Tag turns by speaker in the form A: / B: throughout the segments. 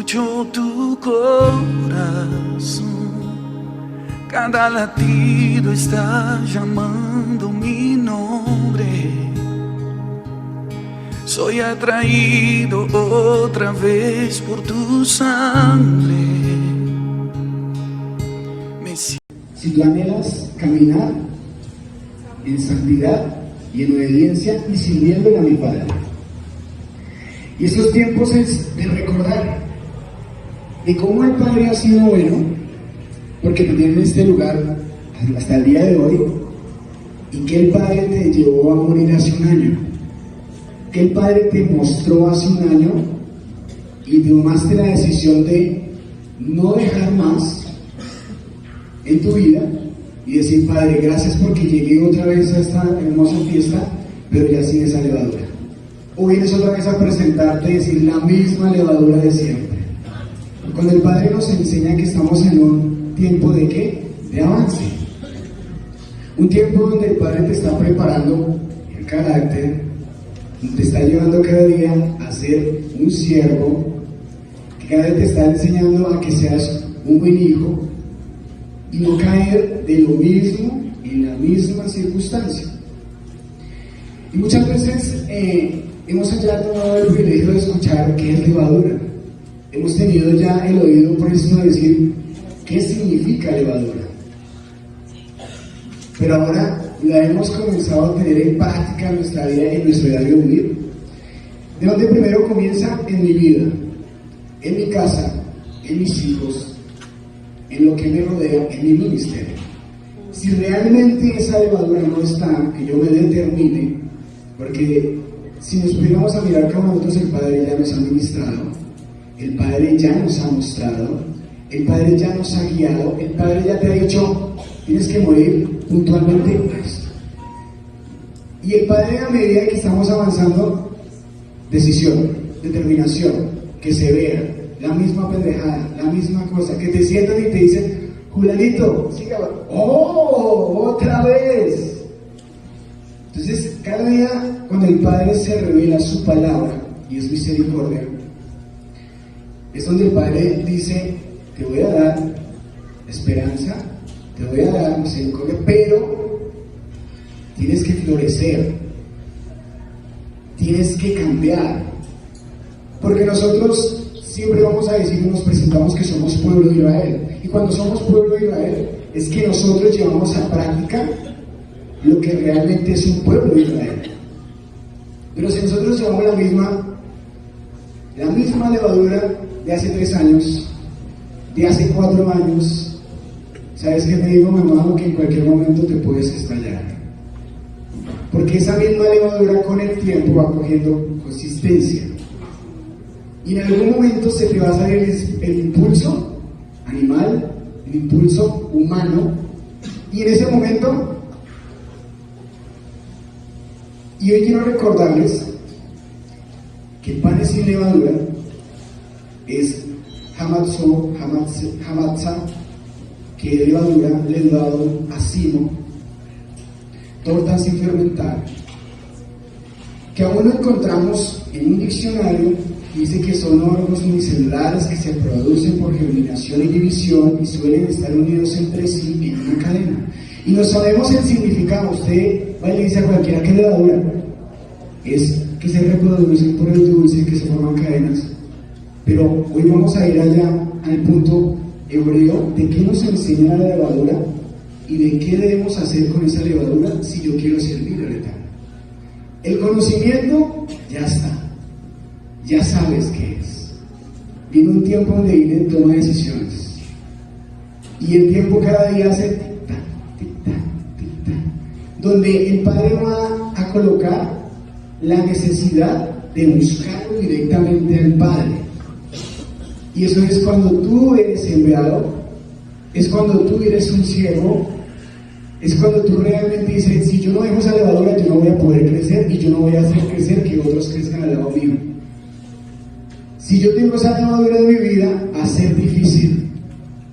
A: Escucho tu corazón, cada latido está llamando mi nombre. Soy atraído otra vez por tu sangre.
B: Si tú anhelas caminar en santidad y en obediencia y sirviéndole a mi Padre. Y estos tiempos es de recordar de cómo el Padre ha sido bueno, porque te tiene en este lugar hasta el día de hoy, y que el Padre te llevó a morir hace un año, que el Padre te mostró hace un año y tomaste la decisión de no dejar más en tu vida y decir: Padre, gracias porque llegué otra vez a esta hermosa fiesta, pero ya sin esa levadura. O vienes otra vez a presentarte y decir la misma levadura de siempre. Cuando el Padre nos enseña que estamos en un tiempo de ¿qué? De avance. Un tiempo donde el Padre te está preparando el carácter, te está llevando cada día a ser un siervo, que cada vez te está enseñando a que seas un buen hijo y no caer de lo mismo en la misma circunstancia. Y muchas veces hemos ya tomado el privilegio de escuchar qué es levadura. Hemos tenido ya el oído presto de decir qué significa levadura. Pero ahora la hemos comenzado a tener en práctica en nuestra vida, en nuestro diario vivir. ¿De dónde primero comienza? En mi vida, en mi casa, en mis hijos, en lo que me rodea, en mi ministerio. Si realmente esa levadura no está, que yo me determine, porque si nos pudiéramos a mirar cada uno de nosotros, el Padre ya nos ha ministrado, el Padre ya nos ha mostrado, el Padre ya nos ha guiado, el Padre ya te ha dicho: tienes que morir puntualmente a esto. Y el Padre, a medida que estamos avanzando, decisión, determinación, que se vea la misma pendejada, la misma cosa, que te sientan y te dicen: Julanito, siga, ¡oh! ¡Otra vez! Entonces, cada día, cuando el Padre se revela su palabra, y es misericordia, es donde el Padre dice: te voy a dar esperanza, te voy a dar misericordia, pero tienes que florecer, tienes que cambiar, porque nosotros siempre vamos a decir y nos presentamos que somos pueblo de Israel, y cuando somos pueblo de Israel es que nosotros llevamos a práctica lo que realmente es un pueblo de Israel. Pero si nosotros llevamos la misma levadura de hace 3 años, de hace 4 años, ¿sabes qué te digo, mi hermano? Que en cualquier momento te puedes estallar, porque esa misma levadura con el tiempo va cogiendo consistencia. Y en algún momento se te va a salir el impulso animal, el impulso humano, y en ese momento, y hoy quiero recordarles que panes sin levadura es hamatza, que de levadura le he dado a Simo, tortas sin fermentar, que aún lo encontramos en un diccionario. Dice que son órganos unicelulares que se producen por germinación y división y suelen estar unidos entre sí en una cadena. Y no sabemos el significado. Usted va y le dice a cualquiera que levadura es que se reproducen por el dulce, que se forman cadenas. Pero hoy vamos a ir allá al punto hebreo de qué nos enseña la levadura y de qué debemos hacer con esa levadura si yo quiero servir al Eterno. El conocimiento ya está. Ya sabes qué es. Viene un tiempo donde viene toma de decisiones. Y el tiempo cada día hace tic-tac, tic-tac, tic-tac. Donde el Padre va a colocar la necesidad de buscarlo directamente al Padre. Y eso es cuando tú eres enviado, es cuando tú eres un siervo, es cuando tú realmente dices: si yo no dejo esa levadura, yo no voy a poder crecer y yo no voy a hacer crecer que otros crezcan al lado mío. Si yo tengo esa levadura de mi vida, va a ser difícil,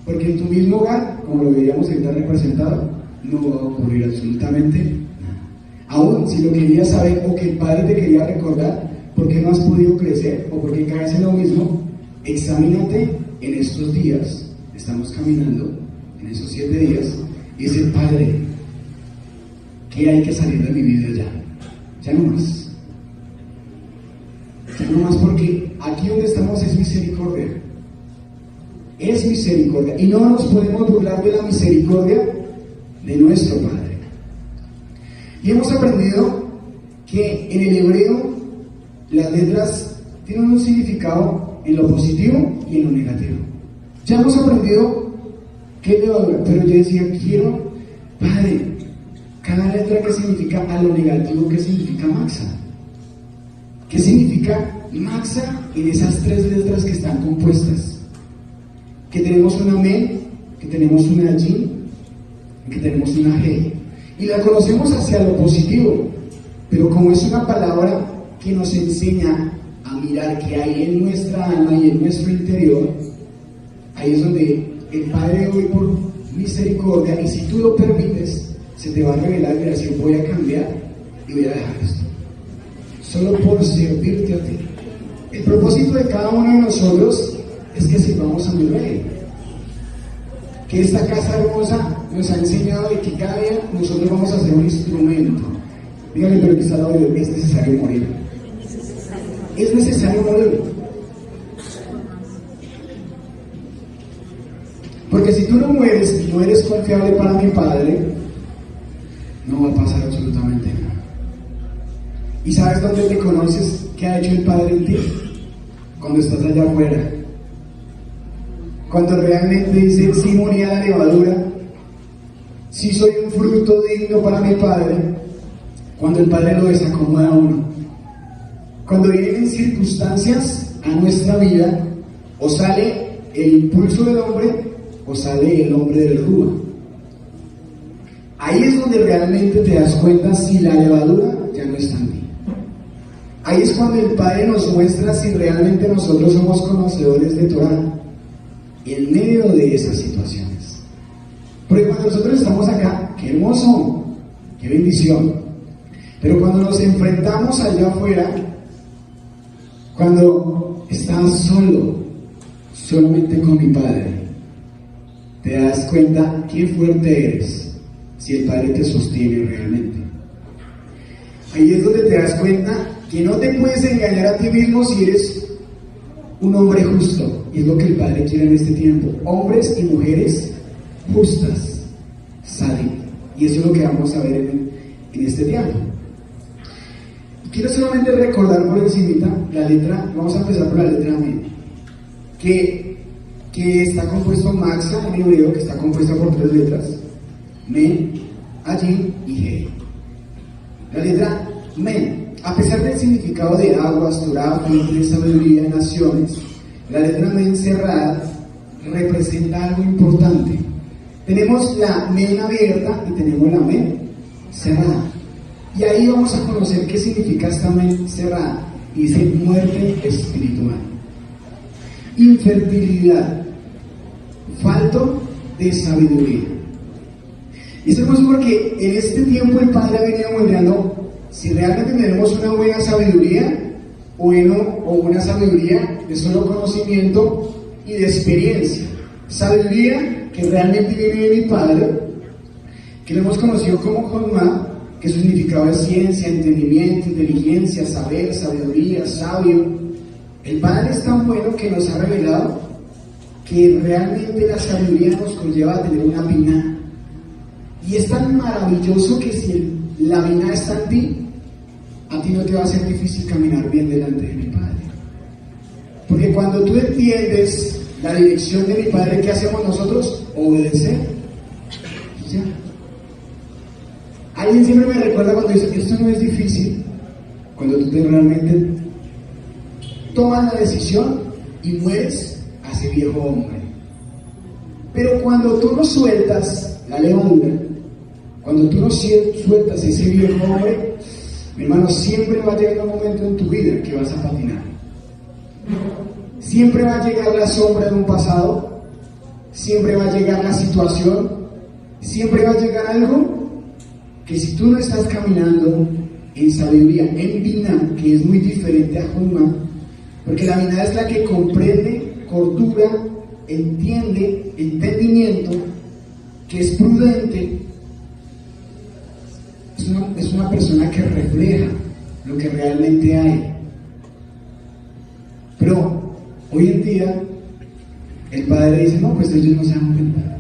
B: porque en tu mismo hogar, como lo veíamos ahorita representado, no va a ocurrir absolutamente nada. Aún si lo querías saber o que el Padre te quería recordar, ¿por qué no has podido crecer? O por qué caes en lo mismo, examínate en estos días, estamos caminando en esos 7 días, y dice, Padre, que hay que salir de mi vida ya no más. Ya no más, porque aquí donde estamos es misericordia. Es misericordia. Y no nos podemos burlar de la misericordia de nuestro Padre. Y hemos aprendido que en el hebreo las letras tienen un significado en lo positivo y en lo negativo. Ya hemos aprendido qué levadura, pero yo decía, quiero, Padre, cada letra que significa a lo negativo, ¿qué significa maxa? ¿Qué significa maxa en esas 3 letras que están compuestas? Que tenemos una me, que tenemos una yin, que tenemos una G. Y la conocemos hacia lo positivo, pero como es una palabra que nos enseña a mirar qué hay en nuestra alma y en nuestro interior, ahí es donde el Padre hoy por misericordia, y si tú lo permites, se te va a revelar y decir, voy a cambiar y voy a dejar esto. Solo por servirte a ti. El propósito de cada uno de nosotros es que sirvamos a mi Rey. Que esta casa hermosa nos ha enseñado de que cada día nosotros vamos a ser un instrumento. Dígale, pero que está al lado de Dios, es necesario morir. Es necesario morir. Porque si tú no mueres y no eres confiable para mi Padre, no va a pasar absolutamente nada. ¿Y sabes dónde te conoces qué ha hecho el Padre en ti? Cuando estás allá afuera. Cuando realmente dice, sí moría la levadura, sí soy un fruto digno para mi Padre. Cuando el Padre lo desacomoda a uno. Cuando vienen circunstancias a nuestra vida, o sale el impulso del hombre, o sale el hombre del rúa. Ahí es donde realmente te das cuenta si la levadura ya no está en ti. Ahí es cuando el Padre nos muestra si realmente nosotros somos conocedores de Torah en medio de esas situaciones. Porque cuando nosotros estamos acá, qué hermoso, qué bendición. Pero cuando nos enfrentamos allá afuera, cuando estás solo, solamente con mi Padre, te das cuenta qué fuerte eres si el Padre te sostiene realmente. Ahí es donde te das cuenta que no te puedes engañar a ti mismo si eres un hombre justo. Y es lo que el Padre quiere en este tiempo. Hombres y mujeres justas. Salen. Y eso es lo que vamos a ver en este tiempo. Quiero solamente recordar por encimita la letra, vamos a empezar por la letra M, que está compuesto maxa en hebreo, que está compuesta por 3 letras, Men, Ayin y He. La letra Men, a pesar del significado de aguas, Torah, fuente, sabiduría, naciones, la letra Men cerrada representa algo importante. Tenemos la Men abierta y tenemos la Men cerrada. Y ahí vamos a conocer qué significa esta Men cerrada. Dice muerte espiritual, infertilidad, falto de sabiduría. Y esto es porque en este tiempo el Padre ha venido moldeando si realmente tenemos una buena sabiduría o una sabiduría de solo conocimiento y de experiencia. Sabiduría que realmente viene de mi Padre, que lo hemos conocido como Jodma, que su significado es ciencia, entendimiento, inteligencia, saber, sabiduría, sabio. El Padre es tan bueno que nos ha revelado que realmente la sabiduría nos conlleva a tener una biná. Y es tan maravilloso que si la biná está en ti, a ti no te va a ser difícil caminar bien delante de mi Padre. Porque cuando tú entiendes la dirección de mi Padre, ¿qué hacemos nosotros? Obedecer. ¿Ya? Alguien siempre me recuerda cuando dice, esto no es difícil, cuando tú realmente tomas la decisión y mueres a ese viejo hombre. Pero cuando tú no sueltas la levadura, cuando tú no sueltas ese viejo hombre, mi hermano, siempre va a llegar un momento en tu vida que vas a patinar. Siempre va a llegar la sombra de un pasado, siempre va a llegar la situación, siempre va a llegar algo que si tú no estás caminando en sabiduría, en Binah, que es muy diferente a Jumá, Porque la mirada es la que comprende, cordura, entiende, entendimiento, que es prudente. Es una persona que refleja lo que realmente hay. Pero hoy en día el padre dice, no, pues ellos no se dan cuenta.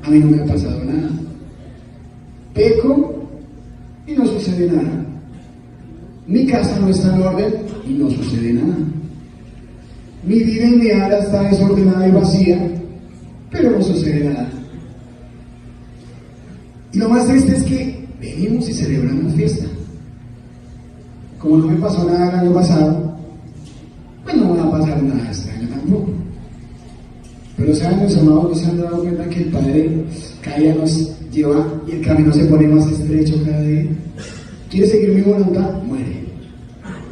B: A mí no me ha pasado nada. Peco y no sucede nada. Mi casa no está en orden y no sucede nada. Mi vida ideal está desordenada y vacía, pero no sucede nada. Y lo más triste es que venimos y celebramos fiesta. Como no me pasó nada el año pasado, pues no va a pasar nada este año tampoco. Pero saben, los amados, no se han dado cuenta que el Padre cada día nos lleva y el camino se pone más estrecho cada día. ¿Quieres seguir mi voluntad? Muere.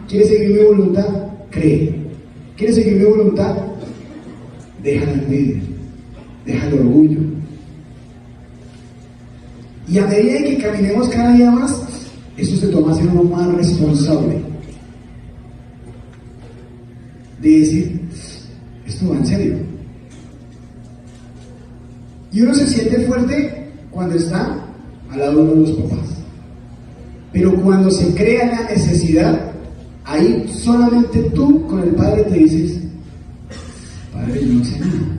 B: ¿Quieres seguir mi voluntad? Cree. ¿Quieres seguir mi voluntad? Deja la envidia, deja el orgullo. Y a medida que caminemos cada día más, eso se toma a ser uno más responsable. De decir, esto va en serio. Y uno se siente fuerte cuando está al lado de uno de los papás. Pero cuando se crea la necesidad, ahí solamente tú con el Padre te dices, Padre, yo no sé nada.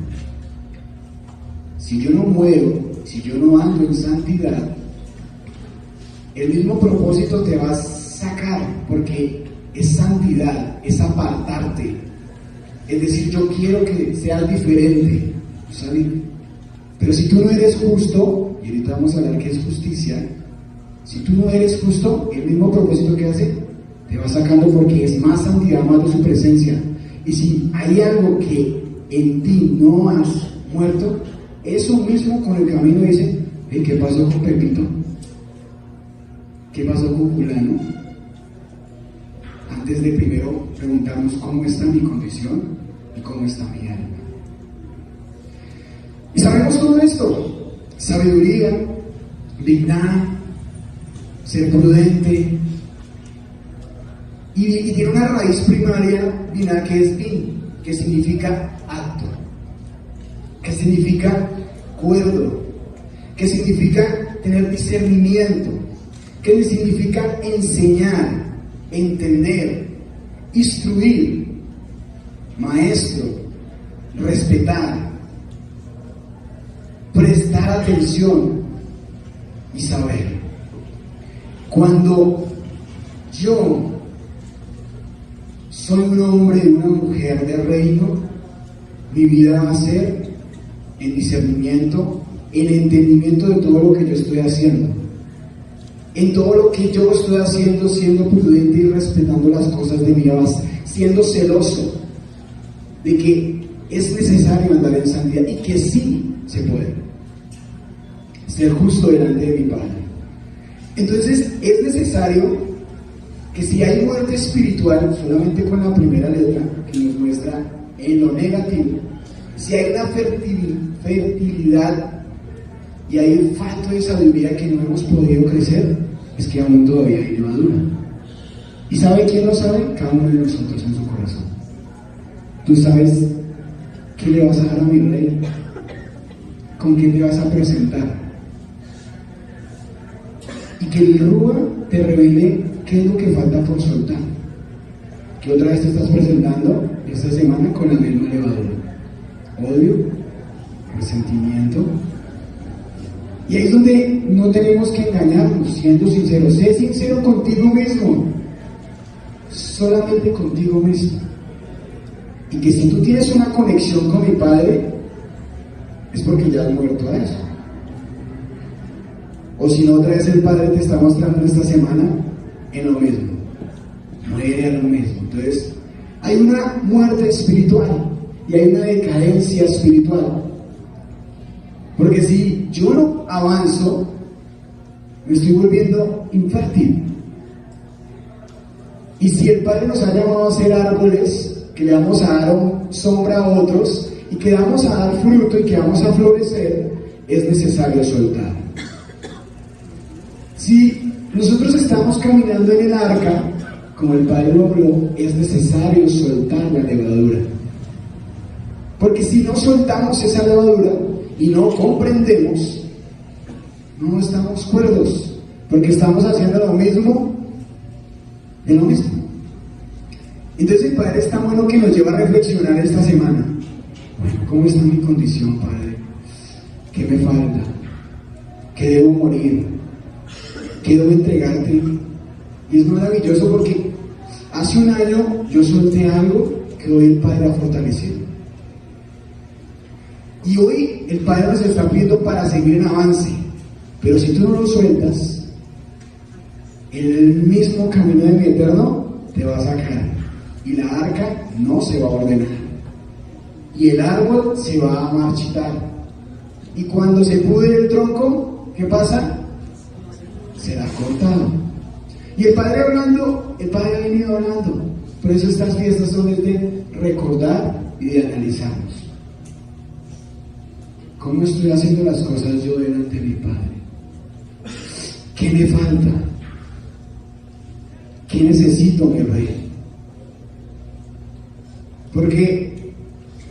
B: Si yo no muero, si yo no ando en santidad, el mismo propósito te va a sacar, porque es santidad, es apartarte. Es decir, yo quiero que seas diferente, ¿sabes? Pero si tú no eres justo, y ahorita vamos a hablar que es justicia, si tú no eres justo, el mismo propósito que hace, te va sacando porque es más santidad, más de su presencia. Y si hay algo que en ti no has muerto, eso mismo con el camino dice, hey, ¿qué pasó con Pepito? ¿Qué pasó con fulano? Antes de primero preguntarnos cómo está mi condición y cómo está mi alma. Y sabemos todo esto: sabiduría, dignidad, ser prudente, y tiene una raíz primaria, dignidad, que es din, que significa acto, que significa cuerdo, que significa tener discernimiento, que significa enseñar, entender, instruir, maestro, respetar, prestar atención y saber. Cuando yo soy un hombre y una mujer de reino, mi vida va a ser en discernimiento, en entendimiento de todo lo que yo estoy haciendo, en todo lo que yo estoy haciendo, siendo prudente y respetando las cosas de mi vida, siendo celoso de que es necesario andar en santidad y que sí se puede ser justo delante de mi Padre. Entonces es necesario que si hay muerte espiritual, solamente con la primera letra que nos muestra en lo negativo, si hay una fertilidad y hay un falto de sabiduría que no hemos podido crecer, es que aún todavía hay levadura. ¿Y sabe quién lo sabe? Cada uno de nosotros en su corazón. Tú sabes qué le vas a dar a mi rey, con quién te vas a presentar, y que el Rúa te revele qué es lo que falta por soltar. Que otra vez te estás presentando esta semana con la misma levadura: odio, resentimiento. Y ahí es donde no tenemos que engañarnos, siendo sinceros. Sé sincero contigo mismo, solamente contigo mismo. Y que si tú tienes una conexión con mi Padre, es porque ya has muerto a eso. O si no, otra vez el Padre te está mostrando esta semana en lo mismo. Muere a lo mismo. Entonces, hay una muerte espiritual y hay una decadencia espiritual. Porque si yo no avanzo, me estoy volviendo infértil. Y si el Padre nos ha llamado a ser árboles, que le vamos a dar sombra a otros y que vamos a dar fruto y que vamos a florecer, es necesario soltar. Si nosotros estamos caminando en el arca, como el Padre lo habló, es necesario soltar la levadura. Porque si no soltamos esa levadura y no comprendemos, no estamos cuerdos, porque estamos haciendo lo mismo de lo mismo. Entonces el Padre es tan bueno que nos lleva a reflexionar esta semana. Bueno, ¿cómo está mi condición, Padre? ¿Qué me falta? ¿Qué debo morir? ¿Qué debo entregarte? Y es maravilloso porque hace un año yo solté algo que hoy el Padre ha fortalecido. Y hoy el Padre nos está pidiendo para seguir en avance. Pero si tú no lo sueltas, el mismo camino de mi eterno te va a sacar. Y la arca no se va a ordenar. Y el árbol se va a marchitar. Y cuando se pudre el tronco, ¿qué pasa? Será cortado. Y el Padre hablando, el Padre ha venido hablando. Por eso estas fiestas son de recordar y de analizarnos. ¿Cómo estoy haciendo las cosas yo delante de mi Padre? ¿Qué me falta? ¿Qué necesito, mi Rey? Porque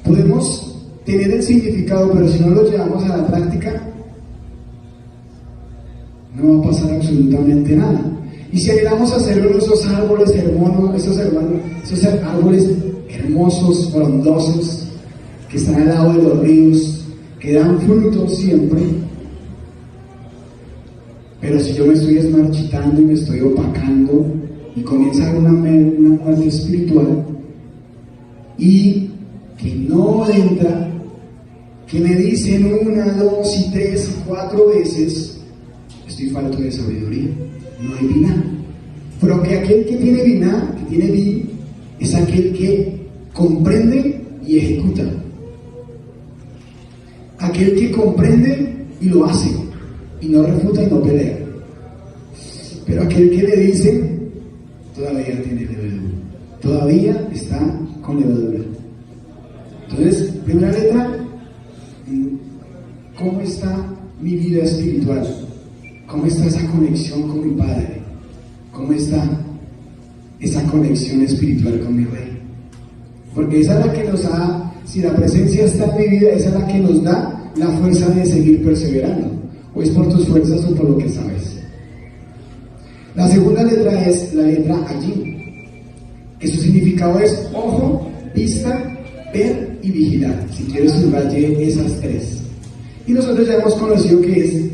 B: podemos tener el significado, pero si no lo llevamos a la práctica, no va a pasar absolutamente nada. Y si anhelamos hacerlo en esos árboles hermosos, esos árboles hermosos, frondosos, que están al lado de los ríos, que dan frutos siempre, pero si yo me estoy desmarchitando y me estoy opacando y comienza una muerte espiritual y que no entra, que me dicen 1, 2 y 3 y 4 veces, estoy falto de sabiduría, no hay biná. Pero que aquel que tiene biná, que tiene bin, es aquel que comprende y ejecuta. Aquel que comprende y lo hace, y no refuta y no pelea. Pero aquel que le dice, todavía tiene levadura, todavía está con levadura. Entonces, primera letra, ¿cómo está mi vida espiritual? ¿Cómo está esa conexión con mi Padre? ¿Cómo está esa conexión espiritual con mi Rey? Porque esa es la que nos da. Si la presencia está en mi vida, esa es la que nos da la fuerza de seguir perseverando. O es por tus fuerzas o por lo que sabes. La segunda letra es la letra allí, que su significado es ojo, vista, ver y vigilar. Si quieres subraye esas tres. Y nosotros ya hemos conocido que es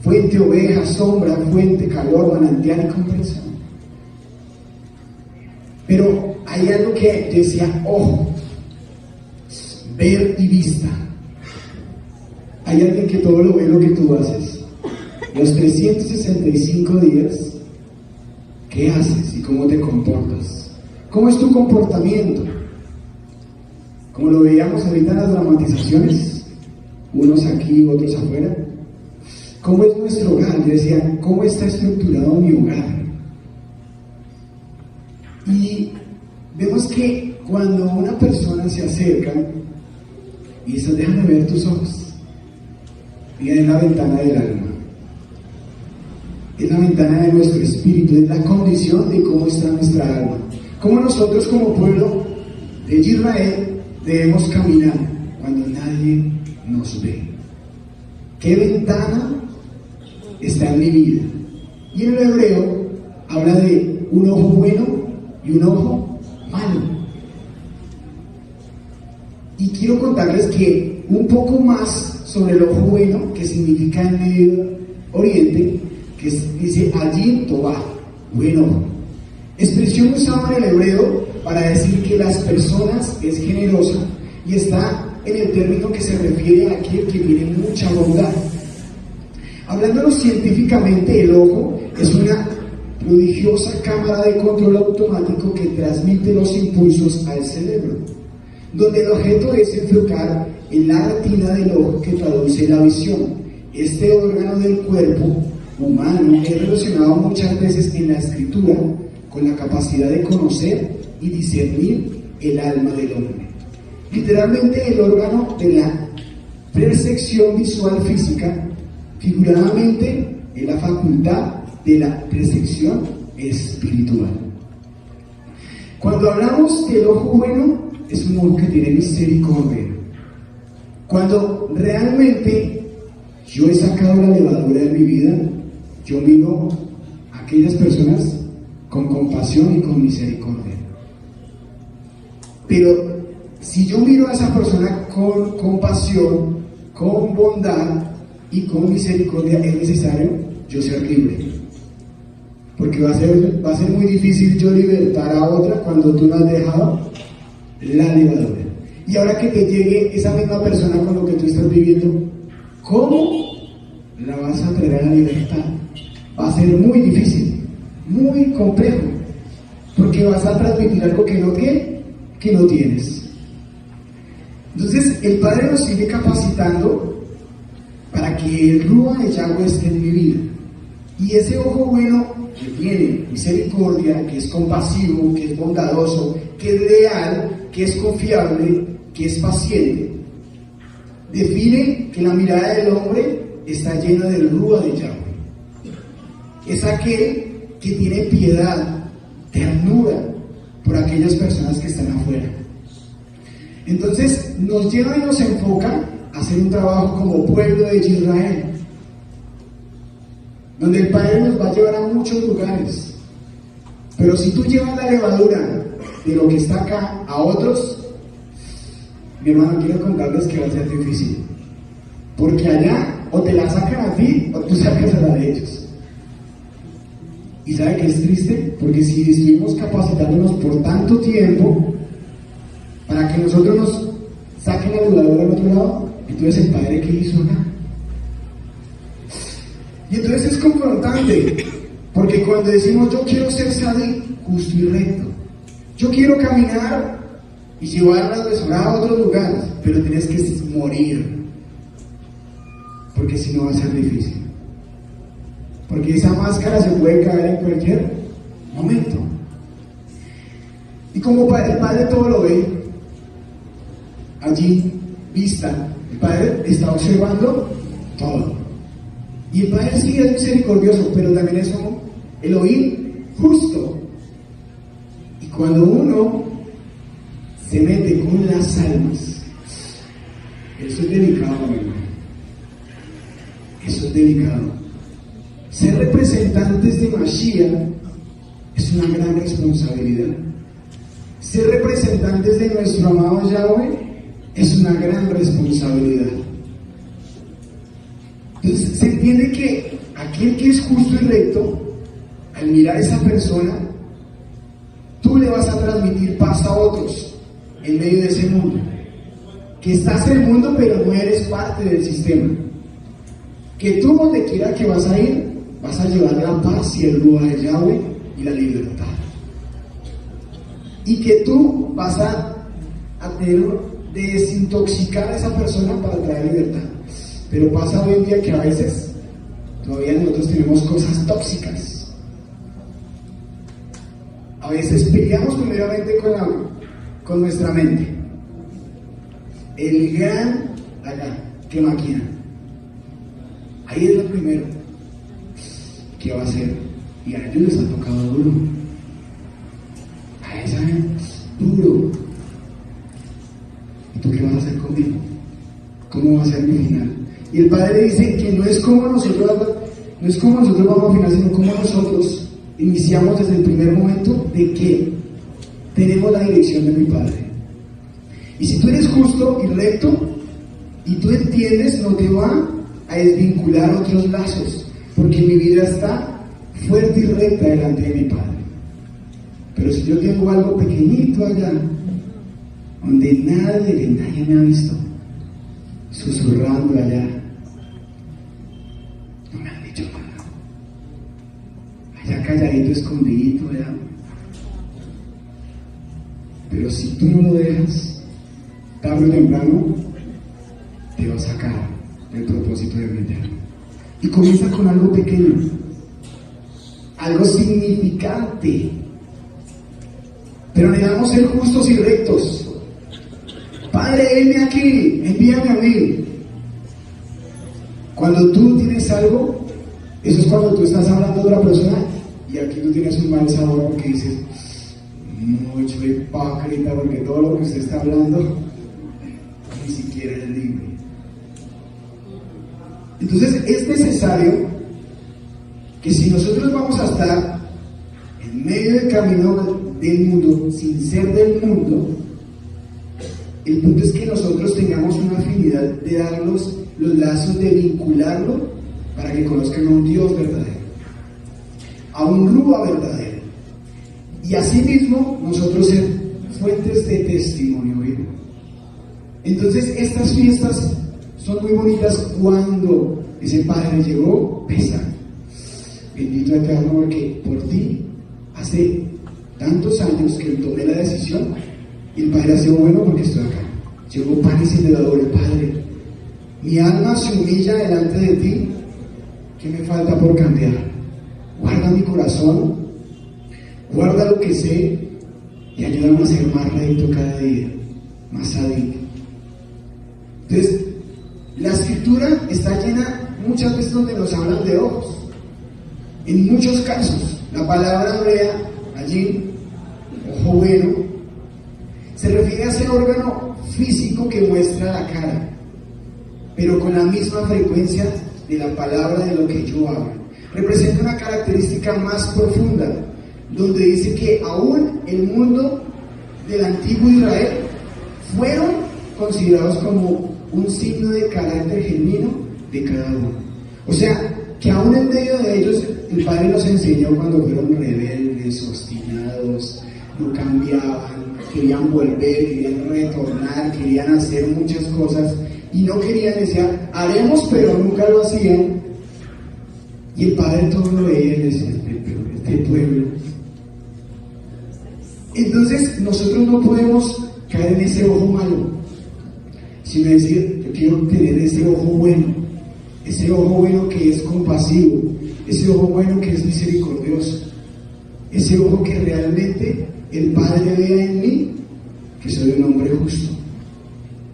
B: fuente, oveja, sombra, fuente, calor, manantial y comprensión. Pero hay algo que decía ojo, ver y vista. Hay alguien que todo lo ve lo que tú haces. Los 365 días, ¿qué haces y cómo te comportas? ¿Cómo es tu comportamiento? Como lo veíamos ahorita en las dramatizaciones, unos aquí, otros afuera. ¿Cómo es nuestro hogar? Yo decía, ¿cómo está estructurado mi hogar? Y vemos que cuando una persona se acerca y dice, déjame ver tus ojos, y es la ventana del alma, es la ventana de nuestro espíritu, es la condición de cómo está nuestra alma, cómo nosotros como pueblo de Israel debemos caminar cuando nadie nos ve. ¿Qué ventana está en mi vida? Y en el hebreo habla de un ojo bueno y un ojo malo. Y quiero contarles que un poco más sobre el ojo bueno, que significa en Medio Oriente, que dice allí Tobá, buen ojo. Expresión usada en el hebreo para decir que las personas es generosa y está en el término que se refiere a aquel que tiene mucha bondad. Hablándolo científicamente, el ojo es una prodigiosa cámara de control automático que transmite los impulsos al cerebro, donde el objeto es enfocar en la retina del ojo que traduce la visión. Este órgano del cuerpo humano es relacionado muchas veces en la escritura con la capacidad de conocer y discernir el alma del hombre. Literalmente el órgano de la percepción visual física, figuradamente es la facultad de la percepción espiritual. Cuando hablamos del ojo bueno, es un ojo que tiene misericordia. Cuando realmente yo he sacado la levadura de mi vida, yo miro a aquellas personas con compasión y con misericordia. Pero si yo miro a esa persona con compasión, con bondad y con misericordia, es necesario yo ser libre. Porque va a ser muy difícil yo libertar a otra cuando tú no has dejado la levadura. Y ahora que te llegue esa misma persona con lo que tú estás viviendo, ¿cómo la vas a traer a la libertad? Va a ser muy difícil, muy complejo, porque vas a transmitir algo que no tienes. Entonces, el Padre nos sigue capacitando para que el Ruach de Yahweh esté en mi vida. Y ese ojo bueno que tiene misericordia, que es compasivo, que es bondadoso, que es leal, que es confiable, que es paciente, define que la mirada del hombre está llena del Ruach de Yahweh. Es aquel que tiene piedad, ternura por aquellas personas que están afuera. Entonces nos lleva y nos enfoca a hacer un trabajo como pueblo de Israel, donde el Padre nos va a llevar a muchos lugares. Pero si tú llevas la levadura de lo que está acá a otros, mi hermano, quiero contarles que va a ser difícil, porque allá o te la sacan a ti o tú sacas a la de ellos. Y sabe que es triste, porque si estuvimos capacitándonos por tanto tiempo para que nosotros nos saquen la levadura del otro lado, entonces el Padre, ¿qué hizo acá? Y entonces es confrontante, porque cuando decimos yo quiero ser sadí, justo y recto, yo quiero caminar y llevar la besora a otros lugares, pero tienes que morir, porque si no va a ser difícil, porque esa máscara se puede caer en cualquier momento. Y como el Padre todo lo ve, allí vista, el Padre está observando todo. Y el Padre sí es misericordioso, pero también es como el oír justo. Y cuando uno se mete con las almas, eso es delicado, amigo. Eso es delicado. Ser representantes de Mashiach es una gran responsabilidad. Ser representantes de nuestro amado Yahweh es una gran responsabilidad. Entonces se entiende que aquel que es justo y recto, al mirar a esa persona, tú le vas a transmitir paz a otros en medio de ese mundo. Que estás en el mundo, pero no eres parte del sistema. Que tú, donde quiera que vas a ir, vas a llevar la paz y el Ruach de Yahweh y la libertad. Y que tú vas a desintoxicar a esa persona para traer libertad. Pero pasa hoy en día que a veces todavía nosotros tenemos cosas tóxicas. A veces peleamos primeramente con nuestra mente. El gran allá que maquina. Ahí es lo primero. ¿Qué va a hacer? Y a ellos les ha tocado duro. A esa duro. ¿Y tú qué vas a hacer conmigo? ¿Cómo va a ser mi final? Y el Padre dice que no es como nosotros vamos a final, sino como nosotros iniciamos desde el primer momento de que tenemos la dirección de mi Padre. Y si tú eres justo y recto, y tú entiendes, no te va a desvincular otros lazos, porque mi vida está fuerte y recta delante de mi Padre. Pero si yo tengo algo pequeñito allá, donde nadie me ha visto, susurrando allá, no me han dicho nada, allá calladito, escondidito allá. Pero si tú no lo dejas, tarde o temprano te va a sacar del propósito de vida. Y comienza con algo pequeño, algo significante, pero necesitamos ser justos y rectos. Padre, heme aquí, envíame a mí. Cuando tú tienes algo, eso es cuando tú estás hablando de otra persona y aquí tú tienes un mal sabor porque dices, mucho hipócrita, porque todo lo que usted está hablando ni siquiera es libre. Entonces es necesario que si nosotros vamos a estar en medio del camino del mundo, sin ser del mundo, el punto es que nosotros tengamos una afinidad de darlos los lazos, de vincularlo para que conozcan a un Dios verdadero, a un Rúa verdadero, y asimismo nosotros ser fuentes de testimonio vivo. Entonces estas fiestas son muy bonitas cuando ese padre llegó, pesa, bendito Eterno, porque por ti hace tantos años que tomé la decisión y el Padre ha sido bueno porque estoy acá. Llegó pan y celebrador, el Padre. Mi alma se humilla delante de ti. ¿Qué me falta por cambiar? Guarda mi corazón, guarda lo que sé y ayúdame a ser más recto cada día, más sádico. Entonces, la escritura está llena muchas veces donde nos hablan de ojos. En muchos casos, la palabra hebrea allí, ojo bueno, se refiere a ese órgano físico que muestra la cara, pero con la misma frecuencia de la palabra de lo que yo hablo. Representa una característica más profunda, donde dice que aún el mundo del antiguo Israel fueron considerados como un signo de carácter genuino de cada uno. O sea, que aún en medio de ellos el Padre nos enseñó cuando fueron rebeldes, obstinados, no cambiaban, querían volver, querían retornar, querían hacer muchas cosas y no querían, decían, haremos, pero nunca lo hacían. Y el Padre todo lo veía y decía, este pueblo. Entonces nosotros no podemos caer en ese ojo malo, sino decir, yo quiero tener ese ojo bueno, ese ojo bueno que es compasivo, ese ojo bueno que es misericordioso, ese ojo que realmente el Padre vea en mí que soy un hombre justo.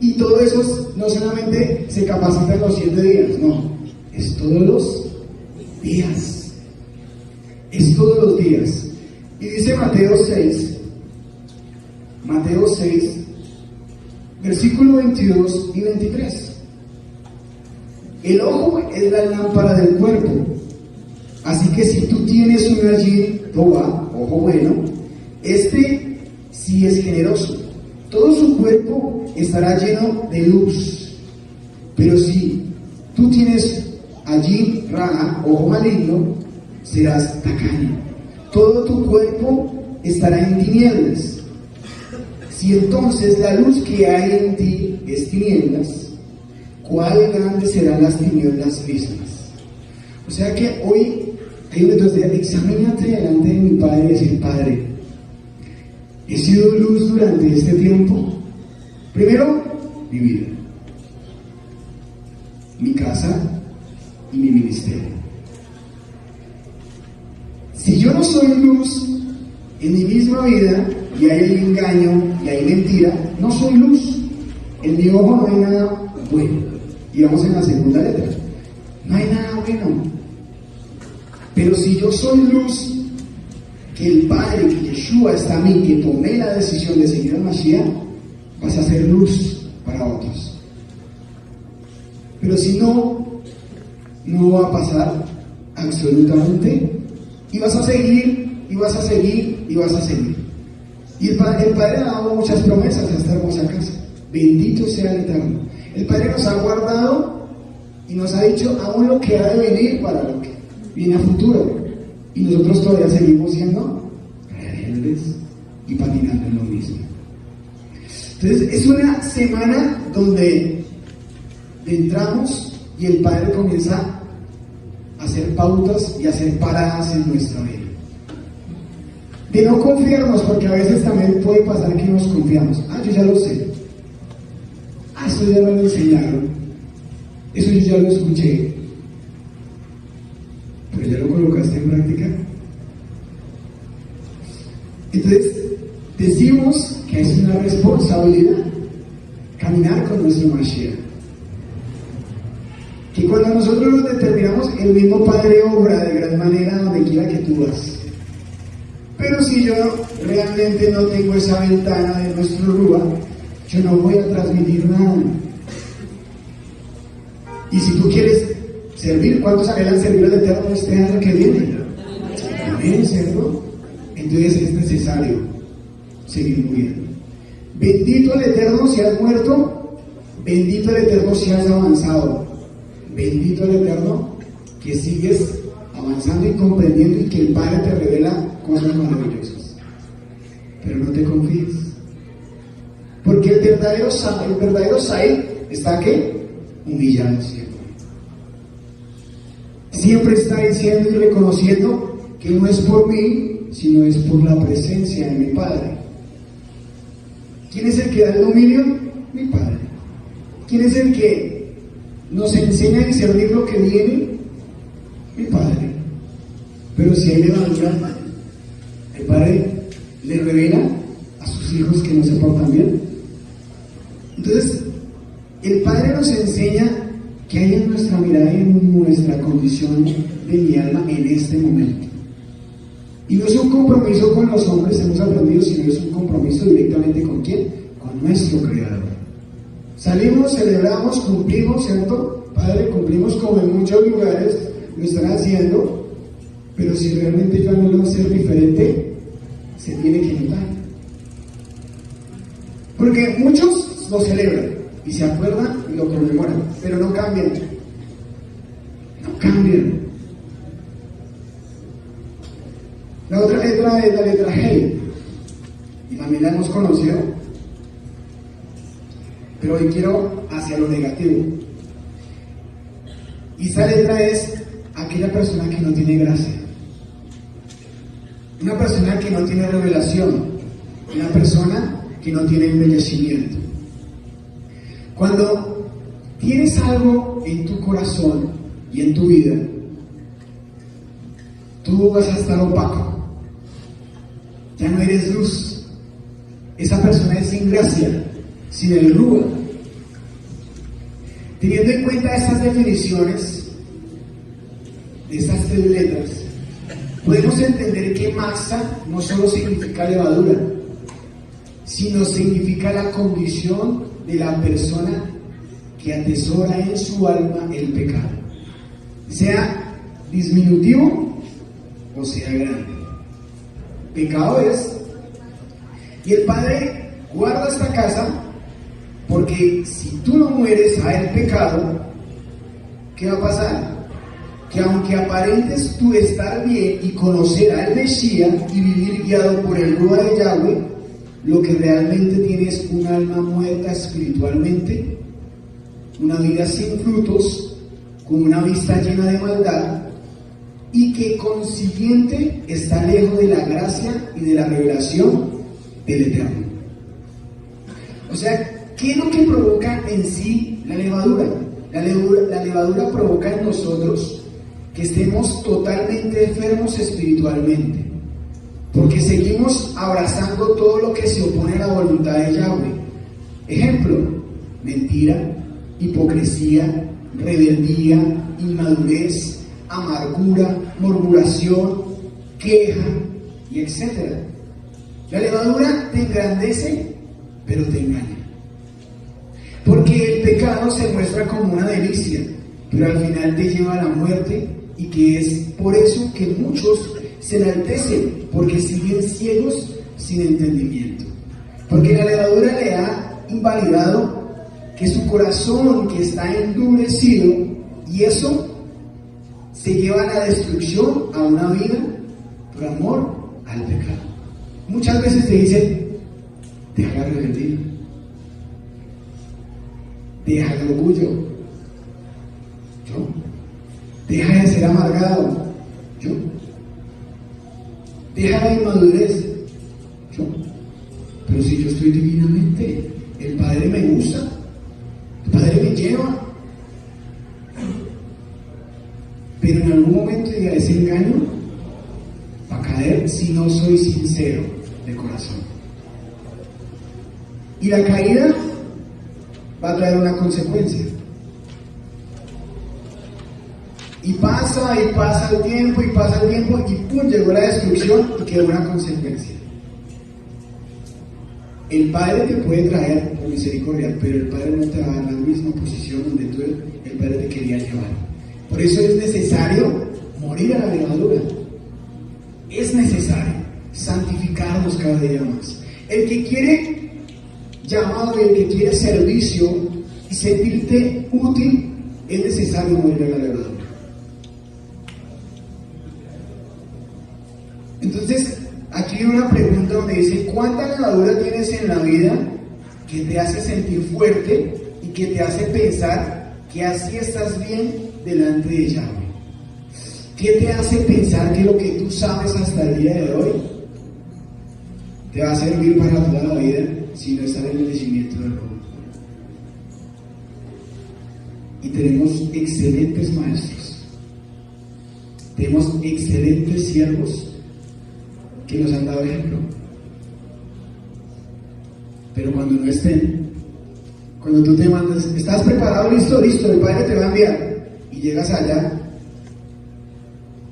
B: Y todo eso no solamente se capacita en los 7 días, no, es todos los días, es todos los días. Y dice Mateo 6, versículo 22 y 23. El ojo es la lámpara del cuerpo. Así que si tú tienes un allí, ojo bueno, este sí es generoso. Todo su cuerpo estará lleno de luz. Pero si tú tienes allí ojo maligno, serás tacaño. Todo tu cuerpo estará en tinieblas. Si entonces la luz que hay en ti es tinieblas, ¿cuál grande serán las tinieblas mismas? O sea que hoy hay un entonces, examínate delante de mi Padre y decir, Padre, ¿he sido luz durante este tiempo? Primero, mi vida, mi casa y mi ministerio. Si yo no soy luz en mi misma vida, y hay engaño y hay mentira, no soy luz. En mi ojo no hay nada bueno. Y vamos en la segunda letra. No hay nada bueno. Pero si yo soy luz, que el Padre, que Yeshua está a mí, que tomé la decisión de seguir al Mashiach, vas a ser luz para otros. Pero si no, no va a pasar absolutamente. Y vas a seguir, y vas a seguir, y vas a seguir. Y el Padre ha dado muchas promesas a esta hermosa casa. Bendito sea el Eterno. El Padre nos ha guardado y nos ha dicho aún lo que ha de venir para lo que viene a futuro. Y nosotros todavía seguimos siendo rebeldes y patinando en lo mismo. Entonces es una semana donde entramos y el Padre comienza a hacer pautas y a hacer paradas en nuestra vida. De no confiarnos, porque a veces también puede pasar que nos confiamos. Yo ya lo sé. Eso ya me lo enseñaron. Eso yo ya lo escuché. Pero ya lo colocaste en práctica. Entonces, decimos que es una responsabilidad caminar con nuestro Mashiach. Que cuando nosotros nos determinamos, el mismo Padre obra de gran manera donde quiera que tú vas. Pero si yo realmente no tengo esa ventana de nuestro Rúa, yo no voy a transmitir nada. Y si tú quieres servir, ¿cuántos anhelan servir al Eterno este año que viene? Amén, ¿cierto? Entonces es necesario seguir muriendo. Bendito el Eterno si has muerto, bendito el Eterno si has avanzado, bendito el Eterno que sigues avanzando y comprendiendo y que el Padre te revela cosas maravillosas. Pero no te confíes, porque el verdadero Saí está ¿qué? Humillado siempre. Siempre está diciendo y reconociendo que no es por mí, sino es por la presencia de mi Padre. ¿Quién es el que da el dominio? Mi Padre. ¿Quién es el que nos enseña a discernir lo que viene? Mi Padre. Pero si hay levadura, el Padre le revela a sus hijos que no se portan bien. Entonces, el Padre nos enseña que hay en nuestra mirada y en nuestra condición de mi alma en este momento. Y no es un compromiso con los hombres, hemos aprendido, sino es un compromiso directamente ¿con quién? Con nuestro Creador. Salimos, celebramos, cumplimos, ¿cierto? Padre, cumplimos como en muchos lugares lo están haciendo, pero si realmente yo anhelo ser diferente, se tiene que notar. Porque muchos lo celebran y se acuerdan y lo conmemoran, pero no cambian. No cambian. La otra letra es la letra G, y también la hemos conocido, pero hoy quiero hacia lo negativo. Y esa letra es aquella persona que no tiene gracia, una persona que no tiene revelación, una persona que no tiene embellecimiento. Cuando tienes algo en tu corazón y en tu vida, tú vas a estar opaco. Ya no eres luz. Esa persona es sin gracia, sin el Rúa. Teniendo en cuenta esas definiciones, de esas tres letras, podemos entender que masa no solo significa levadura, sino significa la condición de la persona que atesora en su alma el pecado, sea disminutivo o sea grande. Pecado es, y el Padre guarda esta casa, porque si tú no mueres a el pecado, ¿qué va a pasar? Que aunque aparentes tú estar bien y conocer al Mesías y vivir guiado por el Rúa de Yahweh, lo que realmente tienes es un alma muerta espiritualmente, una vida sin frutos, con una vista llena de maldad, y que consiguiente está lejos de la gracia y de la revelación del Eterno. O sea, ¿qué es lo que provoca en sí la levadura? La levadura provoca en nosotros que estemos totalmente enfermos espiritualmente, porque seguimos abrazando todo lo que se opone a la voluntad de Yahweh. Ejemplo: mentira, hipocresía, rebeldía, inmadurez, amargura, murmuración, queja y etc. La levadura te engrandece, pero te engaña. Porque el pecado se muestra como una delicia, pero al final te lleva a la muerte, y que es por eso que muchos se enaltecen, porque siguen ciegos sin entendimiento. Porque la levadura le ha invalidado que su corazón, que está endurecido, y eso se lleva a la destrucción, a una vida por amor al pecado. Muchas veces te dicen: deja la rebeldía, deja el orgullo, deja de ser amargado, deja la inmadurez, pero si yo estoy divinamente, el Padre me usa, el Padre me lleva. Pero en algún momento de ese engaño va a caer si no soy sincero de corazón. Y la caída va a traer una consecuencia. Y pasa el tiempo, y ¡pum! Llegó la destrucción y quedó una consecuencia. El Padre te puede traer por misericordia, pero el Padre no te va a dar la misma posición donde tú, el Padre te quería llevar. Por eso es necesario morir a la levadura. Es necesario santificarnos cada día más. El que quiere llamado y el que quiere servicio y sentirte útil, es necesario morir a la levadura. Entonces, aquí hay una pregunta donde dice: ¿cuánta levadura tienes en la vida que te hace sentir fuerte y que te hace pensar que así estás bien delante de Yahweh? ¿Qué te hace pensar que lo que tú sabes hasta el día de hoy te va a servir para toda la vida si no está en el bendecimiento del Rojo? Y tenemos excelentes maestros, tenemos excelentes siervos que nos han dado ejemplo, pero cuando no estén, cuando tú te mandas, ¿estás preparado? Listo, el Padre te va a enviar, y llegas allá,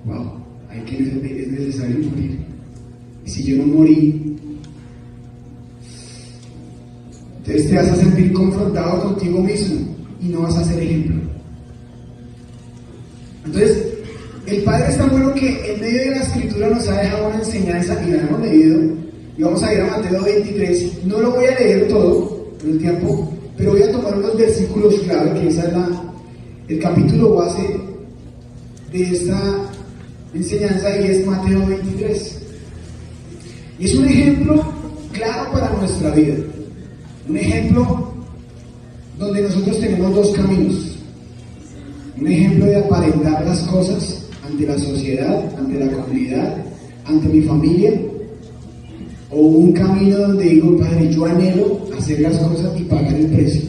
B: wow, hay que es necesario morir. Y si yo no morí, entonces te vas a sentir confrontado contigo mismo y no vas a ser ejemplo. Entonces, el Padre es tan bueno que en medio de la Escritura nos ha dejado una enseñanza y la hemos leído. Y vamos a ir a Mateo 23. No lo voy a leer todo por el tiempo, pero voy a tomar unos versículos clave, que esa es el capítulo base de esta enseñanza, y es Mateo 23. Y es un ejemplo claro para nuestra vida. Un ejemplo donde nosotros tenemos dos caminos. Un ejemplo de aparentar las cosas ante la sociedad, ante la comunidad, ante mi familia, o un camino donde digo: Padre, yo anhelo hacer las cosas y pagar el precio.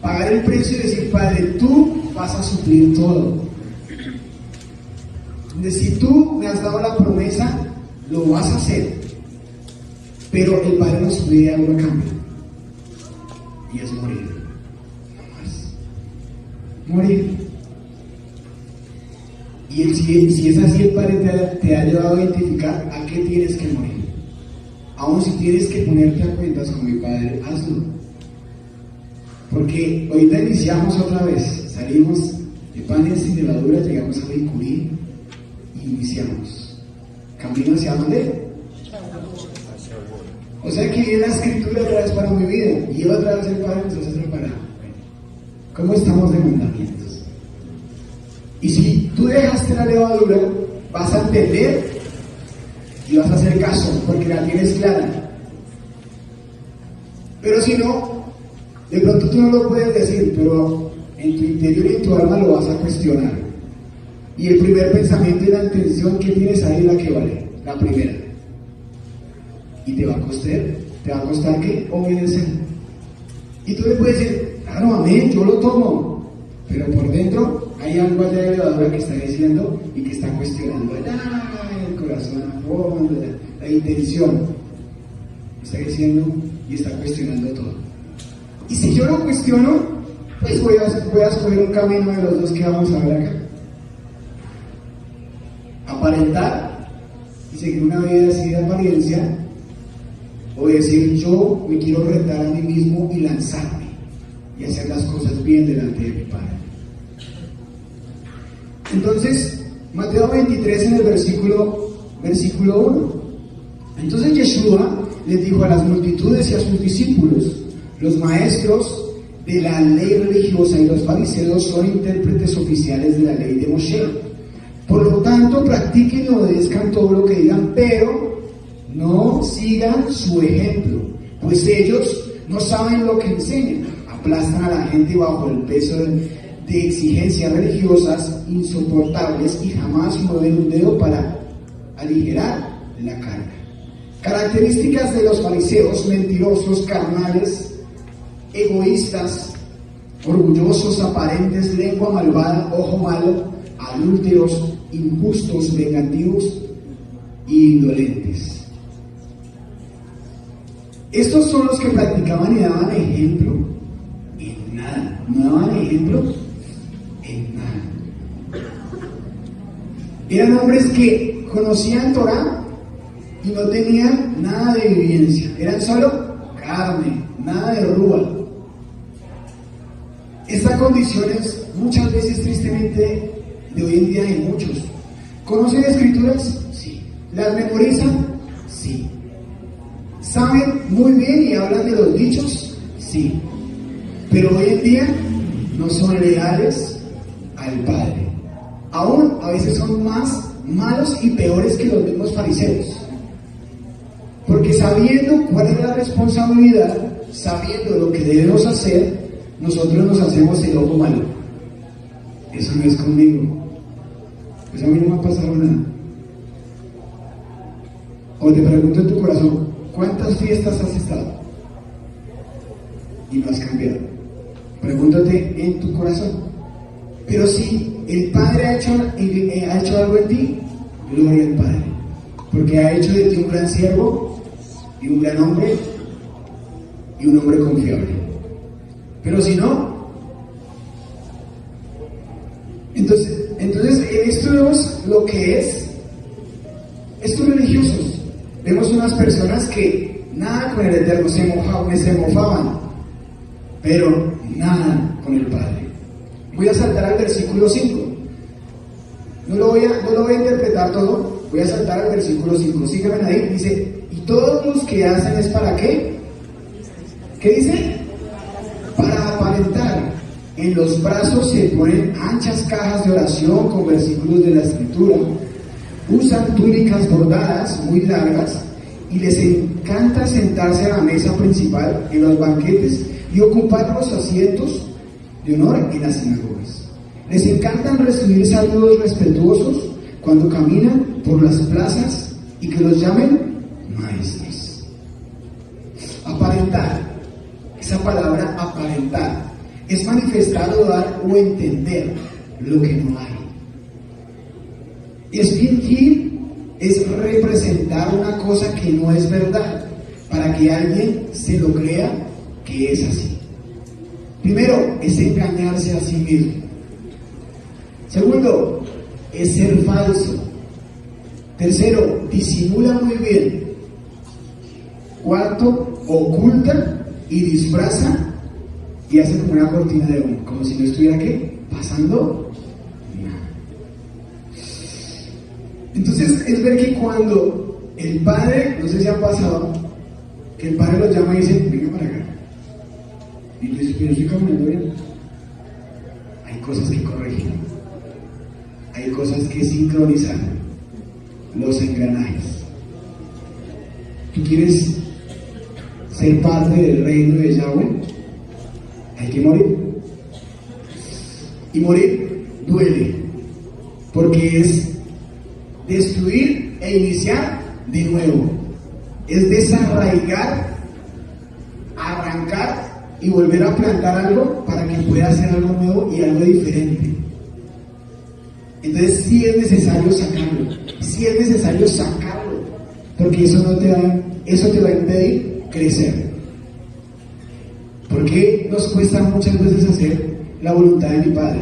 B: Pagar el precio y decir: Padre, tú vas a suplir todo. Donde si tú me has dado la promesa, lo vas a hacer, pero el Padre nos pide algo a cambio, y es morir. No más. Morir. Y si es así, el Padre te ha llevado a identificar a qué tienes que morir. Aún si tienes que ponerte a cuentas con mi Padre, hazlo. Porque ahorita iniciamos otra vez, salimos de panes y levadura, llegamos a Bicurí y iniciamos. ¿Camino hacia dónde? O sea que viene la Escritura otra vez para mi vida, y yo otra vez el Padre nos hace preparar. ¿Cómo estamos de mandamientos? Y si tú dejaste la levadura, vas a entender y vas a hacer caso, porque la tienes clara. Pero si no, de pronto tú no lo puedes decir, pero en tu interior y en tu alma lo vas a cuestionar. Y el primer pensamiento y la intención que tienes ahí es la que vale, la primera. Y te va a costar ¿qué? Obedecer. Y tú le puedes decir: claro, amén, yo lo tomo. Pero por dentro hay algo allá de levadura que está diciendo y que está cuestionando allá el corazón, a fondo, la intención. Está diciendo y está cuestionando todo. Y si yo lo cuestiono, pues voy a escoger un camino de los dos que vamos a ver acá. Aparentar y seguir una vida así de apariencia, o decir: yo me quiero retar a mí mismo y lanzarme y hacer las cosas bien delante de mi Padre. Entonces, Mateo 23 en el versículo 1. Entonces Yeshua les dijo a las multitudes y a sus discípulos: los maestros de la ley religiosa y los fariseos son intérpretes oficiales de la ley de Moshe. Por lo tanto, practiquen y obedezcan todo lo que digan, pero no sigan su ejemplo, pues ellos no saben lo que enseñan. Aplastan a la gente bajo el peso de exigencias religiosas insoportables y jamás mueven un dedo para aligerar la carga. Características de los fariseos: mentirosos, carnales, egoístas, orgullosos, aparentes, lengua malvada, ojo malo, adúlteros, injustos, vengativos y indolentes. Estos son los que practicaban y daban ejemplo en nada. No daban ejemplo en Eran hombres que conocían Torá y no tenían nada de vivencia. Eran solo carne, nada de rúa. Esta condición es muchas veces tristemente de hoy en día de muchos. ¿Conocen escrituras? Sí. ¿Las memorizan? Sí. ¿Saben muy bien y hablan de los dichos? Sí. Pero hoy en día no son leales al Padre. Aún a veces son más malos y peores que los mismos fariseos. Porque sabiendo cuál es la responsabilidad, sabiendo lo que debemos hacer, nosotros nos hacemos el ojo malo. Eso no es conmigo. Pues a mí no me ha pasado nada. O te pregunto en tu corazón, ¿cuántas fiestas has estado? Y no has cambiado. Pregúntate en tu corazón. Pero si el Padre ha hecho algo en ti, gloria al Padre. Porque ha hecho de ti un gran siervo y un gran hombre y un hombre confiable. Pero si no, entonces en esto vemos lo que es estos religiosos. Vemos unas personas que nada con el Eterno se mofaban, pero nada con el Padre. Voy a saltar al versículo 5. No lo voy a interpretar todo, voy a saltar al versículo 5. Sígueme ahí, dice, ¿y todos los que hacen es para qué? ¿Qué dice? Para aparentar. En los brazos se ponen anchas cajas de oración con versículos de la Escritura. Usan túnicas bordadas muy largas y les encanta sentarse a la mesa principal en los banquetes y ocupar los asientos de honor en las sinagogas. Les encantan recibir saludos respetuosos cuando caminan por las plazas y que los llamen maestros. Aparentar. Esa palabra aparentar es manifestar o dar o entender lo que no hay. Es fingir, es representar una cosa que no es verdad para que alguien se lo crea que es así. Primero, es engañarse a sí mismo. Segundo, es ser falso. Tercero, disimula muy bien. Cuarto, oculta y disfraza y hace como una cortina de humo, como si no estuviera ¿qué? Pasando nada. Entonces es ver que cuando el Padre, no sé si ha pasado, que el Padre los llama y dice, venga para acá. Y tú dices, pero estoy caminando bien. Hay cosas que corregir, hay cosas que sincronizar, los engranajes. ¿Tú quieres ser parte del reino de Yahweh? Hay que morir. Y morir duele, porque es destruir e iniciar de nuevo. Es desarraigar, arrancar y volver a plantar algo para que pueda hacer algo nuevo y algo diferente. Entonces sí es necesario sacarlo, porque eso te va a impedir crecer. ¿Por qué nos cuesta muchas veces hacer la voluntad de mi Padre?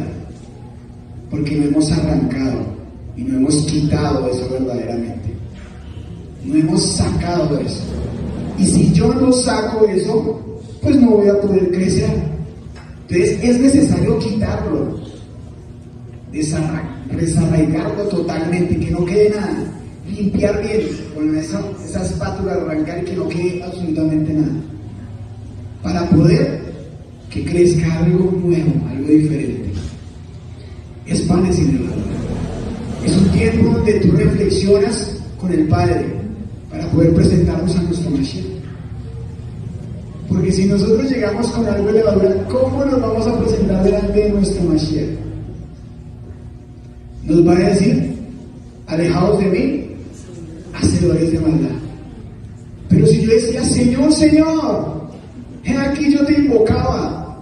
B: Porque no hemos arrancado y no hemos quitado eso verdaderamente. No hemos sacado eso. Y si yo no saco eso, pues no voy a poder crecer. Entonces es necesario quitarlo, desarraigarlo totalmente, que no quede nada, limpiar bien con esa espátula, arrancar y que no quede absolutamente nada, para poder que crezca algo nuevo, algo diferente. Es panes y levadura. Es un tiempo donde tú reflexionas con el Padre para poder presentarnos a nuestro Mashiach. Porque si nosotros llegamos con algo de levadura, ¿cómo nos vamos a presentar delante de nuestro Mashiach? Nos va a decir, alejaos de mí, hacedores de maldad. Pero si yo decía, Señor, Señor, he aquí yo te invocaba,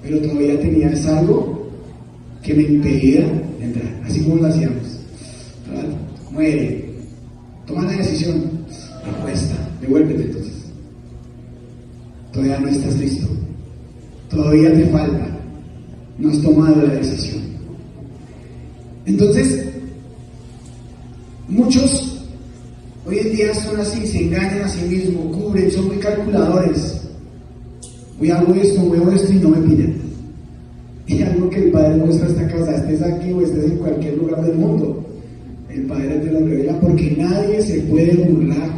B: pero todavía tenías algo que me impedía entrar, así como lo hacíamos. ¿Verdad? Muere, toma la decisión, me cuesta, devuélvete entonces. Todavía no estás listo, todavía te falta, no has tomado la decisión. Entonces, muchos hoy en día son así, se engañan a sí mismos, cubren, son muy calculadores. Hoy hago esto y no me pillan. Y algo que el Padre muestra esta casa, estés aquí o estés en cualquier lugar del mundo, el Padre te lo revela porque nadie se puede burlar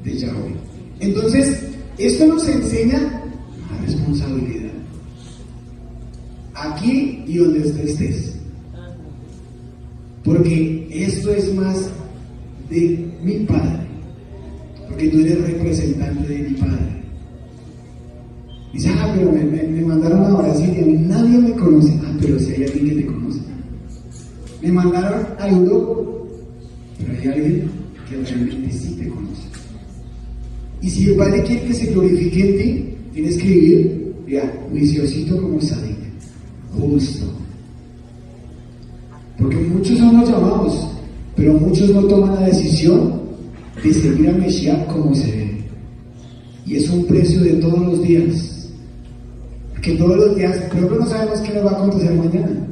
B: de Yahweh. Entonces, esto nos enseña la responsabilidad. Aquí y donde estés. Porque esto es más de mi Padre. Porque tú eres representante de mi Padre. Dice, pero me mandaron a Brasil y a mí nadie me conoce. Pero si hay alguien que te conoce. Me mandaron a Europa, pero hay alguien que realmente sí te conoce. Y si el Padre quiere que se glorifique en ti, tienes que vivir, juiciosito como Sadik, justo. Porque muchos son los llamados, pero muchos no toman la decisión de seguir a Mesías como se ve. Y es un precio de todos los días. Porque todos los días, creo que no sabemos qué nos va a acontecer mañana,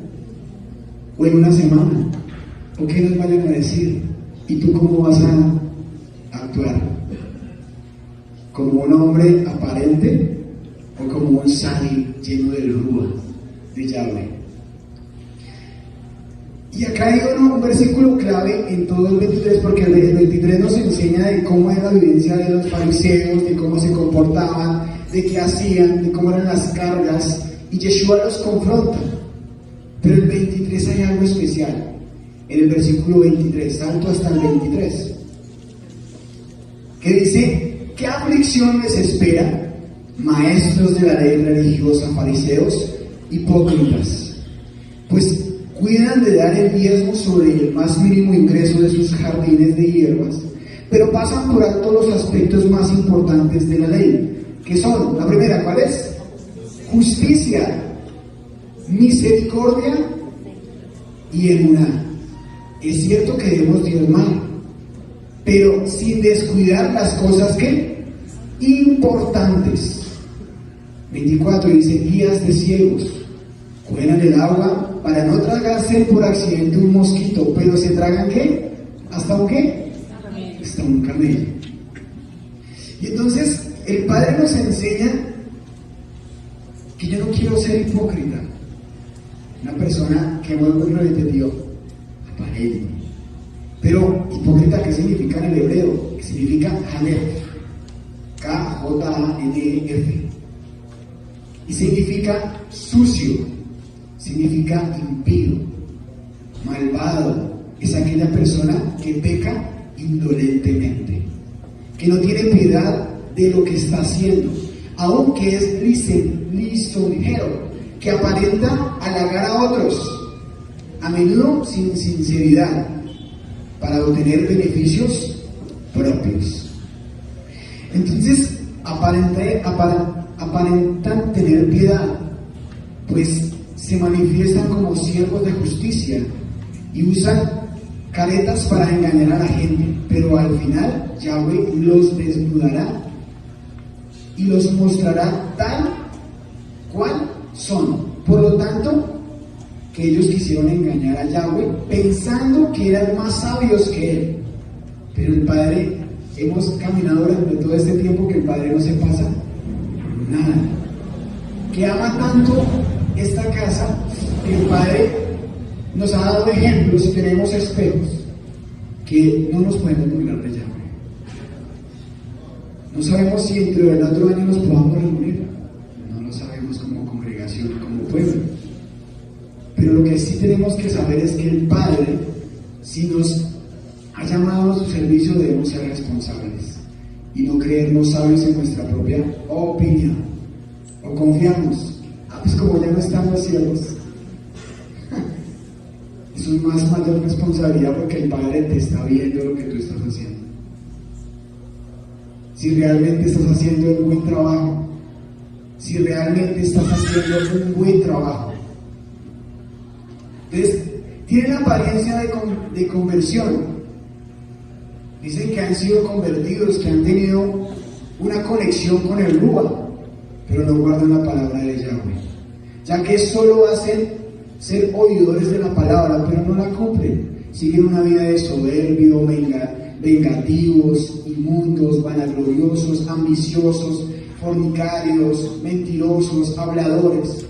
B: o en una semana, o qué nos vayan a decir. ¿Y tú cómo vas a actuar? ¿Como un hombre aparente o como un sadi lleno del rúa de Yahweh? Y acá hay un versículo clave en todo el 23, porque el 23 nos enseña de cómo era la vivencia de los fariseos, de cómo se comportaban, de qué hacían, de cómo eran las cargas, y Yeshua los confronta. Pero el 23 hay algo especial. En el versículo 23, salto hasta el 23, que dice: ¿qué aflicción les espera, maestros de la ley religiosa, fariseos, hipócritas? Pues cuidan de dar el diezmo sobre el más mínimo ingreso de sus jardines de hierbas, pero pasan por alto los aspectos más importantes de la ley, que son, la primera, ¿cuál es? Justicia, misericordia y emuná. Es cierto que debemos diezmar, pero sin descuidar las cosas que importantes. 24 dice: guías de ciegos, cuelan el agua para no tragarse por accidente un mosquito, pero se tragan ¿qué? ¿Hasta un qué? Hasta un camello. Y entonces el Padre nos enseña que yo no quiero ser hipócrita, una persona que vuelve repetitivo, aparente. Pero hipócrita, ¿qué significa en el hebreo? Que significa Hanef, K-J-A-N-E-F, y significa sucio, significa impío, malvado. Es aquella persona que peca indolentemente, que no tiene piedad de lo que está haciendo, aunque es lisonjero, que aparenta halagar a otros, a menudo sin sinceridad, para obtener beneficios propios. Entonces, aparentan tener piedad, pues se manifiestan como siervos de justicia y usan caretas para engañar a la gente, pero al final Yahweh los desnudará y los mostrará tal cual son. Por lo tanto, que ellos quisieron engañar a Yahweh pensando que eran más sabios que Él. Pero el Padre, hemos caminado durante todo este tiempo que el Padre no se pasa nada. Que ama tanto esta casa que el Padre nos ha dado ejemplos y tenemos espejos que no nos podemos burlar de Yahweh. No sabemos si dentro del otro año nos podamos reunir. No lo sabemos como congregación, como pueblo. Pero lo que sí tenemos que saber es que el Padre, si nos ha llamado a su servicio, debemos ser responsables y no creernos sabios en nuestra propia opinión. O confiamos, pues como ya no están los cielos, eso es más mayor responsabilidad, porque el Padre te está viendo lo que tú estás haciendo. Si realmente estás haciendo un buen trabajo, si realmente estás haciendo un buen trabajo. Entonces, tienen apariencia de conversión. Dicen que han sido convertidos, que han tenido una conexión con el Rúa, pero no guardan la palabra de Yahweh, ya que solo hacen ser oidores de la palabra, pero no la cumplen. Siguen una vida de soberbio, vengativos, inmundos, vanagloriosos, ambiciosos, fornicarios, mentirosos, habladores.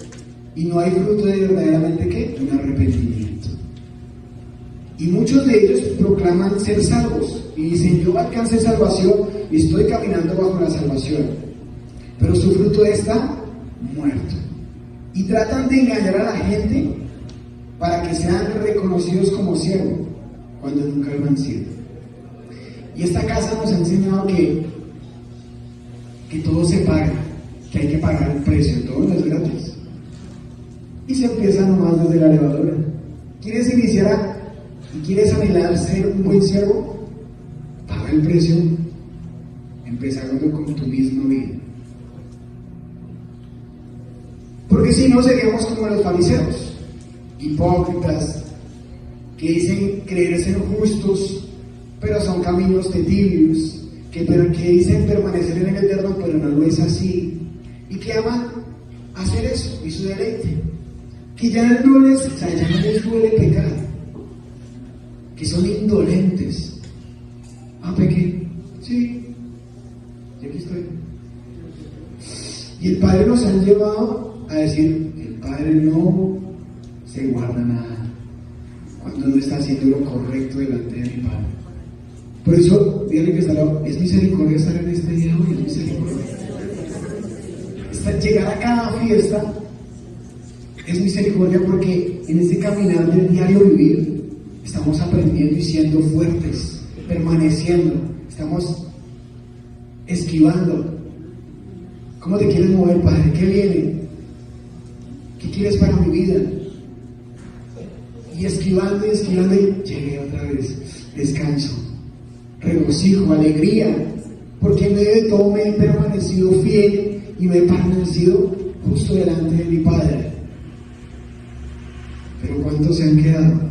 B: Y no hay fruto de verdaderamente ¿qué? Un arrepentimiento. Y muchos de ellos proclaman ser salvos y dicen: yo alcancé salvación y estoy caminando bajo la salvación. Pero su fruto está muerto. Y tratan de engañar a la gente para que sean reconocidos como siervos, cuando nunca lo han sido. Y esta casa nos ha enseñado que todo se paga, que hay que pagar el precio, todo no es gratis. Y se empieza nomás desde la levadura. ¿Quieres iniciar y quieres anhelar ser un buen siervo? Paga el precio, empezando con tu misma vida. Porque si no, seríamos como los fariseos, hipócritas, que dicen creer ser justos, pero son caminos de tibios, que dicen permanecer en el eterno, pero no lo es así, y que aman hacer eso, y su deleite, que ya no les duele pecar, que son indolentes. Pequé, sí, y aquí estoy. Y el Padre nos ha llevado a decir: el Padre no se guarda nada cuando no está haciendo lo correcto delante de mi Padre. Por eso, dígale que está al lado: es misericordia estar en este día hoy, es misericordia. Llegar a cada fiesta es misericordia, porque en este caminar del diario vivir estamos aprendiendo y siendo fuertes, permaneciendo, estamos esquivando. ¿Cómo te quieres mover, Padre? ¿Qué viene? ¿Qué quieres para mi vida? Y esquivando y llegué otra vez. Descanso, regocijo, alegría, porque en medio de todo me he permanecido fiel y me he permanecido justo delante de mi Padre. Pero ¿cuántos se han quedado?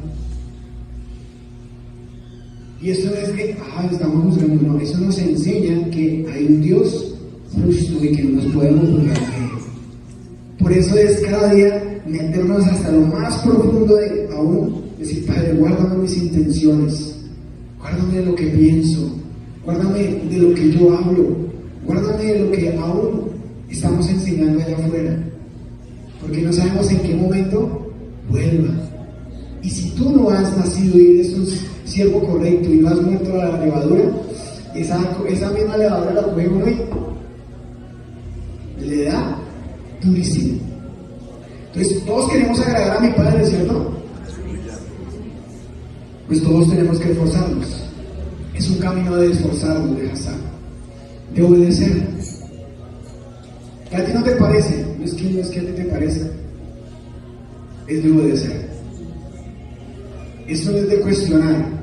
B: Y eso no es que estamos juzgando, no, eso nos enseña que hay un Dios justo y que no nos podemos burlar de él. Por eso es cada día meternos hasta lo más profundo de aún, decir: Padre, guárdame mis intenciones, guárdame de lo que pienso, guárdame de lo que yo hablo, guárdame de lo que aún estamos enseñando allá afuera, porque no sabemos en qué momento vuelva. Y si tú no has nacido y eres un siervo correcto y no has muerto a la levadura, esa misma levadura la coge uno y le da durísimo. Entonces, todos queremos agradar a mi Padre, ¿cierto? Pues todos tenemos que esforzarnos. Es un camino de esforzarnos, de hazar, de obedecer. ¿Que a ti no te parece? No es que a ti te parezca, es de obedecer. Esto no es de cuestionar.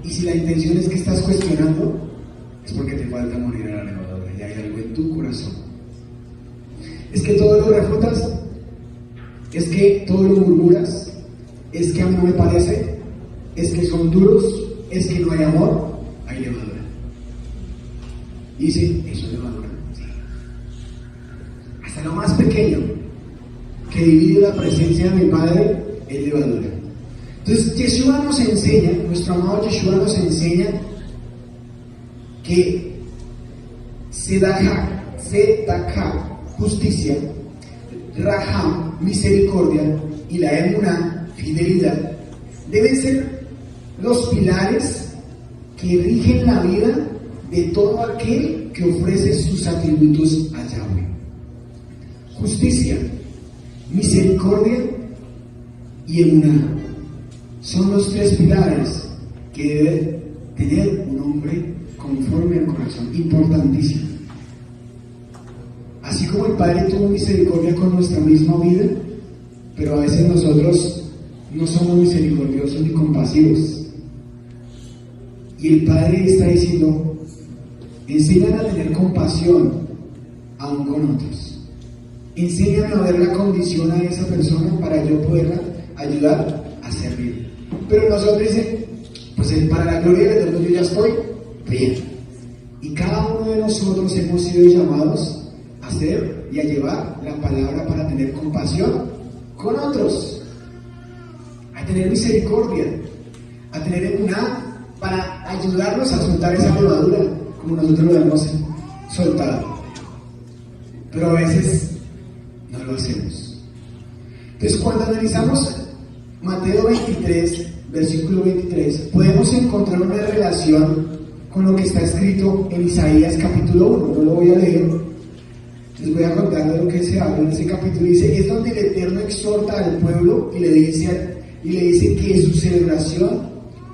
B: Y si la intención es que estás cuestionando, es porque te falta morir a la levadura y hay algo en tu corazón. Es que todo lo refutas, es que todo lo murmuras, es que a mí no me parece, es que son duros, es que no hay amor, hay levadura. Y dice: eso es levadura. Sí. Hasta lo más pequeño que divide la presencia de mi Padre es levadura. Entonces Yeshua nos enseña, nuestro amado Yeshua nos enseña que Sedaka, justicia, Raham, misericordia, y la Emuná, fidelidad, deben ser los pilares que rigen la vida de todo aquel que ofrece sus atributos a Yahweh. Justicia, misericordia y Emuná son los tres pilares que debe tener un hombre conforme al corazón, importantísimo. Así como el Padre tuvo misericordia con nuestra misma vida, pero a veces nosotros no somos misericordiosos ni compasivos. Y el Padre está diciendo: enséñame a tener compasión aún con otros. Enséñame a ver la condición a esa persona para yo poderla ayudar a servir. Pero nosotros dicen: pues para la gloria de Dios yo ya estoy bien. Y cada uno de nosotros hemos sido llamados a hacer y a llevar la palabra para tener compasión con otros. a tener misericordia, a tener emuná para ayudarnos a soltar esa levadura, como nosotros lo hemos soltado. Pero a veces no lo hacemos. Entonces, cuando analizamos Mateo 23, versículo 23, podemos encontrar una relación con lo que está escrito en Isaías capítulo 1. No lo voy a leer, les voy a contar de lo que se habla en ese capítulo. Dice, es donde el Eterno exhorta al pueblo y le dice que su celebración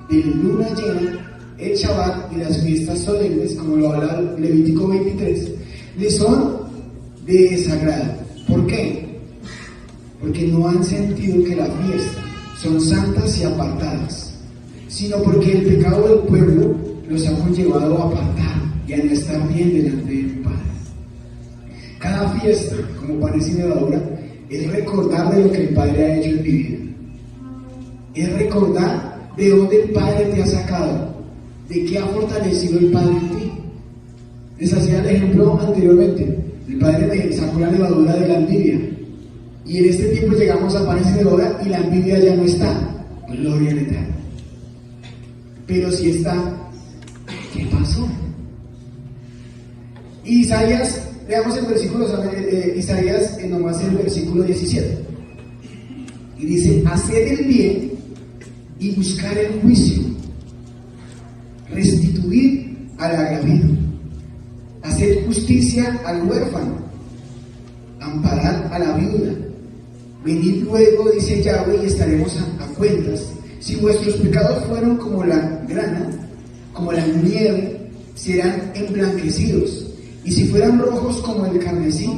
B: de luna llena, el Shabbat y las fiestas solemnes, como lo habla Levítico 23, le son de desagrado. ¿Por qué? Porque no han sentido que la fiesta son santas y apartadas, sino porque el pecado del pueblo los ha conllevado a apartar y a no estar bien delante de mi Padre. Cada fiesta, como pan y levadura, es recordar de lo que el Padre ha hecho en mi vida. Es recordar de dónde el Padre te ha sacado, de qué ha fortalecido el Padre en ti. Les hacía el ejemplo anteriormente. El Padre me sacó la levadura de la envidia. Y en este tiempo llegamos a panes y levadura y la envidia ya no está. Gloria al Eterno. Pero si está, ¿qué pasó? Isaías, leamos el versículo, Isaías nomás el versículo 17. Y dice, haced el bien y buscar el juicio, restituir al agravido, hacer justicia al huérfano, amparar a la viuda. Venid luego, dice Yahweh, y estaremos a cuentas. Si vuestros pecados fueron como la grana, como la nieve, serán emblanquecidos. Y si fueran rojos como el carmesí,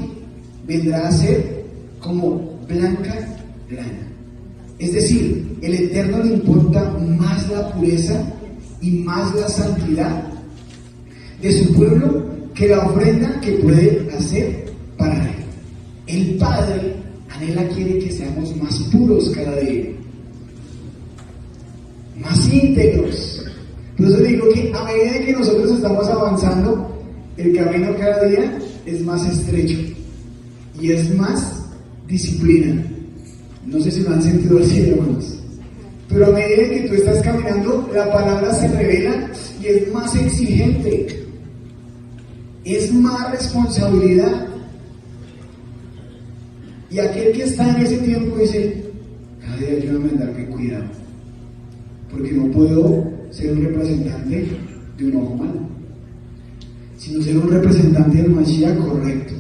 B: vendrá a ser como blanca lana. Es decir, el Eterno le importa más la pureza y más la santidad de su pueblo que la ofrenda que puede hacer para él. El Padre anhela, quiere que seamos más puros cada día, más íntegros. Por eso le digo que a medida que nosotros estamos avanzando, el camino cada día es más estrecho y es más disciplina. No sé si lo han sentido así, hermanos. Pero a medida que tú estás caminando, la palabra se revela y es más exigente. Es más responsabilidad. Y aquel que está en ese tiempo dice, cada día ayúdame a andar con cuidado. Porque no puedo ser un representante de un ojo malo, sino ser un representante del Mashiach correcto.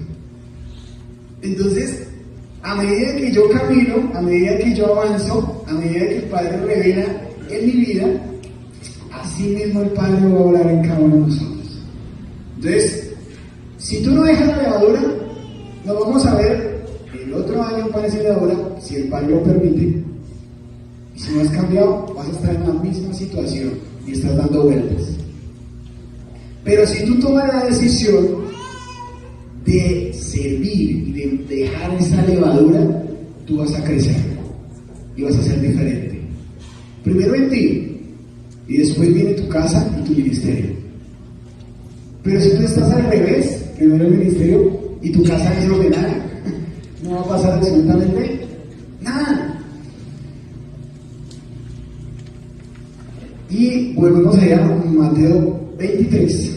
B: Entonces, a medida que yo camino, a medida que yo avanzo, a medida que el Padre revela en mi vida, así mismo el Padre va a hablar en cada uno de nosotros. Entonces, si tú no dejas la levadura, nos vamos a ver el otro año en panes y levadura, si el Padre lo permite. Y si no has cambiado, vas a estar en la misma situación y estás dando vueltas. Pero si tú tomas la decisión de servir y de dejar esa levadura, tú vas a crecer y vas a ser diferente. Primero en ti y después viene tu casa y tu ministerio. Pero si tú estás al revés, primero el ministerio y tu casa es ordenada, no va a pasar absolutamente nada. Y volvemos allá a Mateo 23.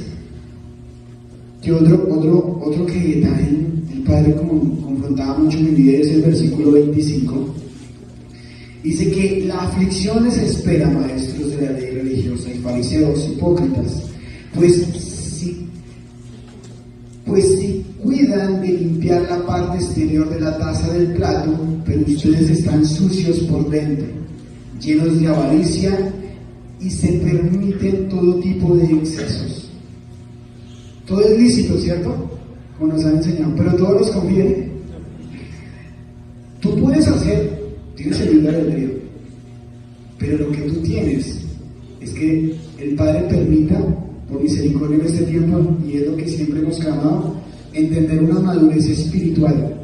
B: Que otro que también el Padre confrontaba mucho en mi vida es el versículo 25. Dice que la aflicción les espera, maestros de la ley religiosa y fariseos hipócritas, pues si cuidan de limpiar la parte exterior de la taza del plato, pero ustedes están sucios por dentro, llenos de avaricia y se permiten todo tipo de excesos. Todo es lícito, ¿cierto? Como nos han enseñado, pero todo nos conviene. Tú puedes hacer, tienes el libre albedrío, pero lo que tú tienes es que el Padre permita, por misericordia en este tiempo, y es lo que siempre hemos clamado, entender una madurez espiritual.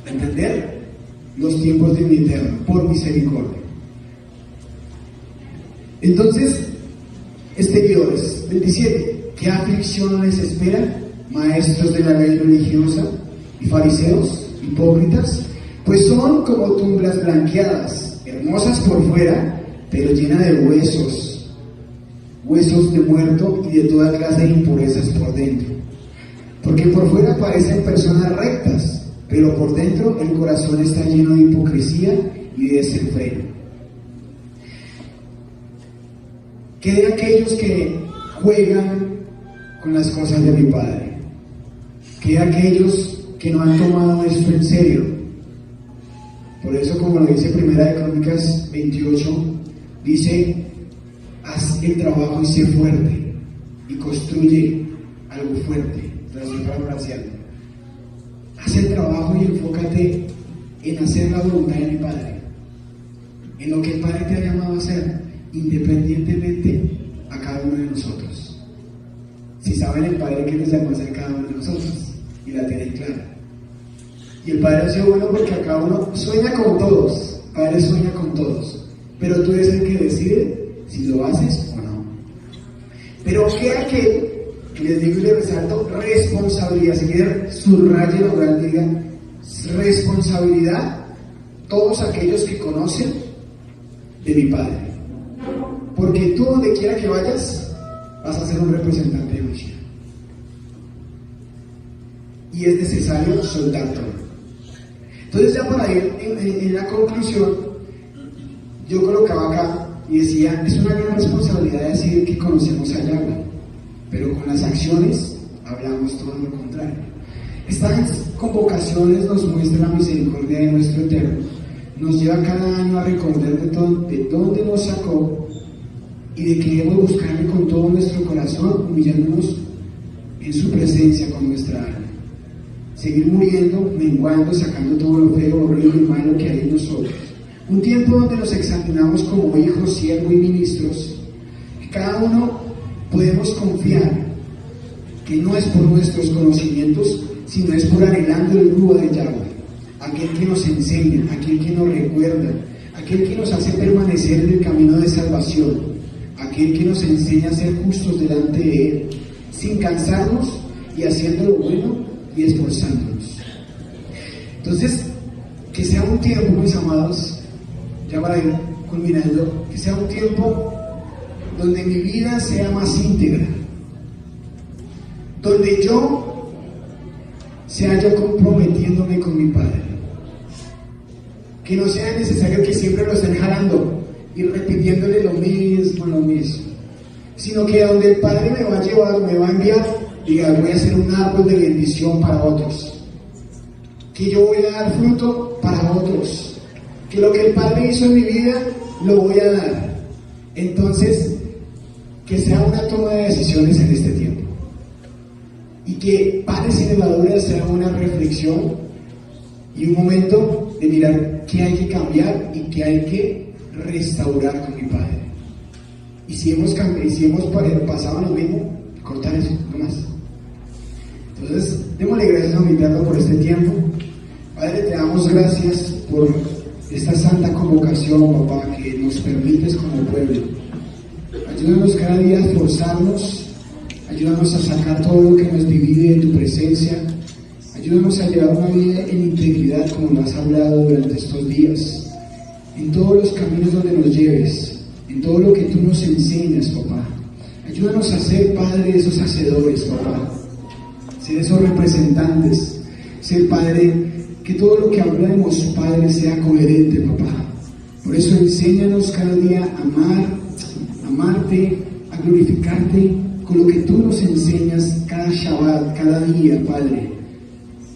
B: Entender los tiempos de mi Eterno, por misericordia. Entonces, exteriores, 27. ¿Qué aflicción les espera, maestros de la ley religiosa y fariseos hipócritas? Pues son como tumbas blanqueadas, hermosas por fuera, pero llena de huesos, huesos de muerto y de toda clase de impurezas por dentro. Porque por fuera parecen personas rectas, pero por dentro el corazón está lleno de hipocresía y de desenfreno. ¿Qué de aquellos que juegan con las cosas de mi Padre? ¿Qué de aquellos que no han tomado esto en serio? Por eso, como lo dice Primera de Crónicas 28, dice: haz el trabajo y sé fuerte, y construye algo fuerte. Traducción parafraseada. Haz el trabajo y enfócate en hacer la voluntad de mi Padre, en lo que el Padre te ha llamado a hacer, independientemente a cada uno de nosotros. Si saben el Padre que nos llamó a hacer cada uno de nosotros, y la tienen clara. Y el Padre ha sido bueno porque a cada uno sueña con todos. El Padre sueña con todos, pero tú eres el que decide si lo haces o no. Pero ¿qué aquel que les digo y les resalto? Responsabilidad. Si quieren, subrayen o gran digan responsabilidad, todos aquellos que conocen de mi Padre. Porque tú, donde quiera que vayas, vas a ser un representante de Mashiach. Y es necesario soltar todo. Entonces, ya para ir en la conclusión, yo colocaba acá y decía: es una gran responsabilidad decir que conocemos a Yahweh, pero con las acciones hablamos todo lo contrario. Estas convocaciones nos muestran la misericordia de nuestro Eterno, nos lleva cada año a recordar de dónde nos sacó y de que debemos buscarle con todo nuestro corazón, humillándonos en su presencia con nuestra alma. Seguir muriendo, menguando, sacando todo lo feo, horrible y malo que hay en nosotros. Un tiempo donde nos examinamos como hijos, siervos y ministros, que cada uno podemos confiar que no es por nuestros conocimientos, sino es por anhelando el Rúa de Yahweh, aquel que nos enseña, aquel que nos recuerda, aquel que nos hace permanecer en el camino de salvación, aquel que nos enseña a ser justos delante de Él, sin cansarnos y haciendo lo bueno y esforzándonos. Entonces, que sea un tiempo, mis amados, ya para ir culminando, que sea un tiempo donde mi vida sea más íntegra, donde yo sea yo comprometiéndome con mi Padre, que no sea necesario que siempre lo estén jalando y repitiéndole lo mismo, sino que a donde el Padre me va a llevar, me va a enviar, diga: voy a ser un árbol de bendición para otros, que yo voy a dar fruto para otros, que lo que el Padre hizo en mi vida lo voy a dar. Entonces, que sea una toma de decisiones en este tiempo, y que Panes y Levaduras sea una reflexión y un momento de mirar qué hay que cambiar y qué hay que restaurar con mi Padre. Y si hemos pasado lo mismo, cortar eso, no más. Entonces, démosle gracias a mi Eterno por este tiempo. Padre, te damos gracias por esta santa convocación, papá, que nos permites como pueblo. Ayúdanos cada día a esforzarnos, ayúdanos a sacar todo lo que nos divide de tu presencia, ayúdanos a llevar una vida en integridad como nos has hablado durante estos días, en todos los caminos donde nos lleves, en todo lo que tú nos enseñas, papá. Ayúdanos a ser, Padre, esos hacedores, papá, ser esos representantes, ser, Padre, que todo lo que hablemos, Padre, sea coherente, papá. Por eso enséñanos cada día a amarte, a glorificarte con lo que tú nos enseñas cada Shabbat, cada día, Padre.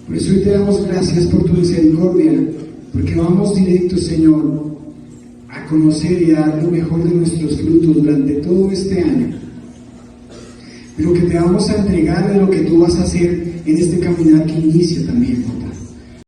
B: Por eso hoy te damos gracias por tu misericordia, porque vamos directo, Señor, a conocer y a dar lo mejor de nuestros frutos durante todo este año. Pero que te vamos a entregar de lo que tú vas a hacer en este caminar que inicia también, papá.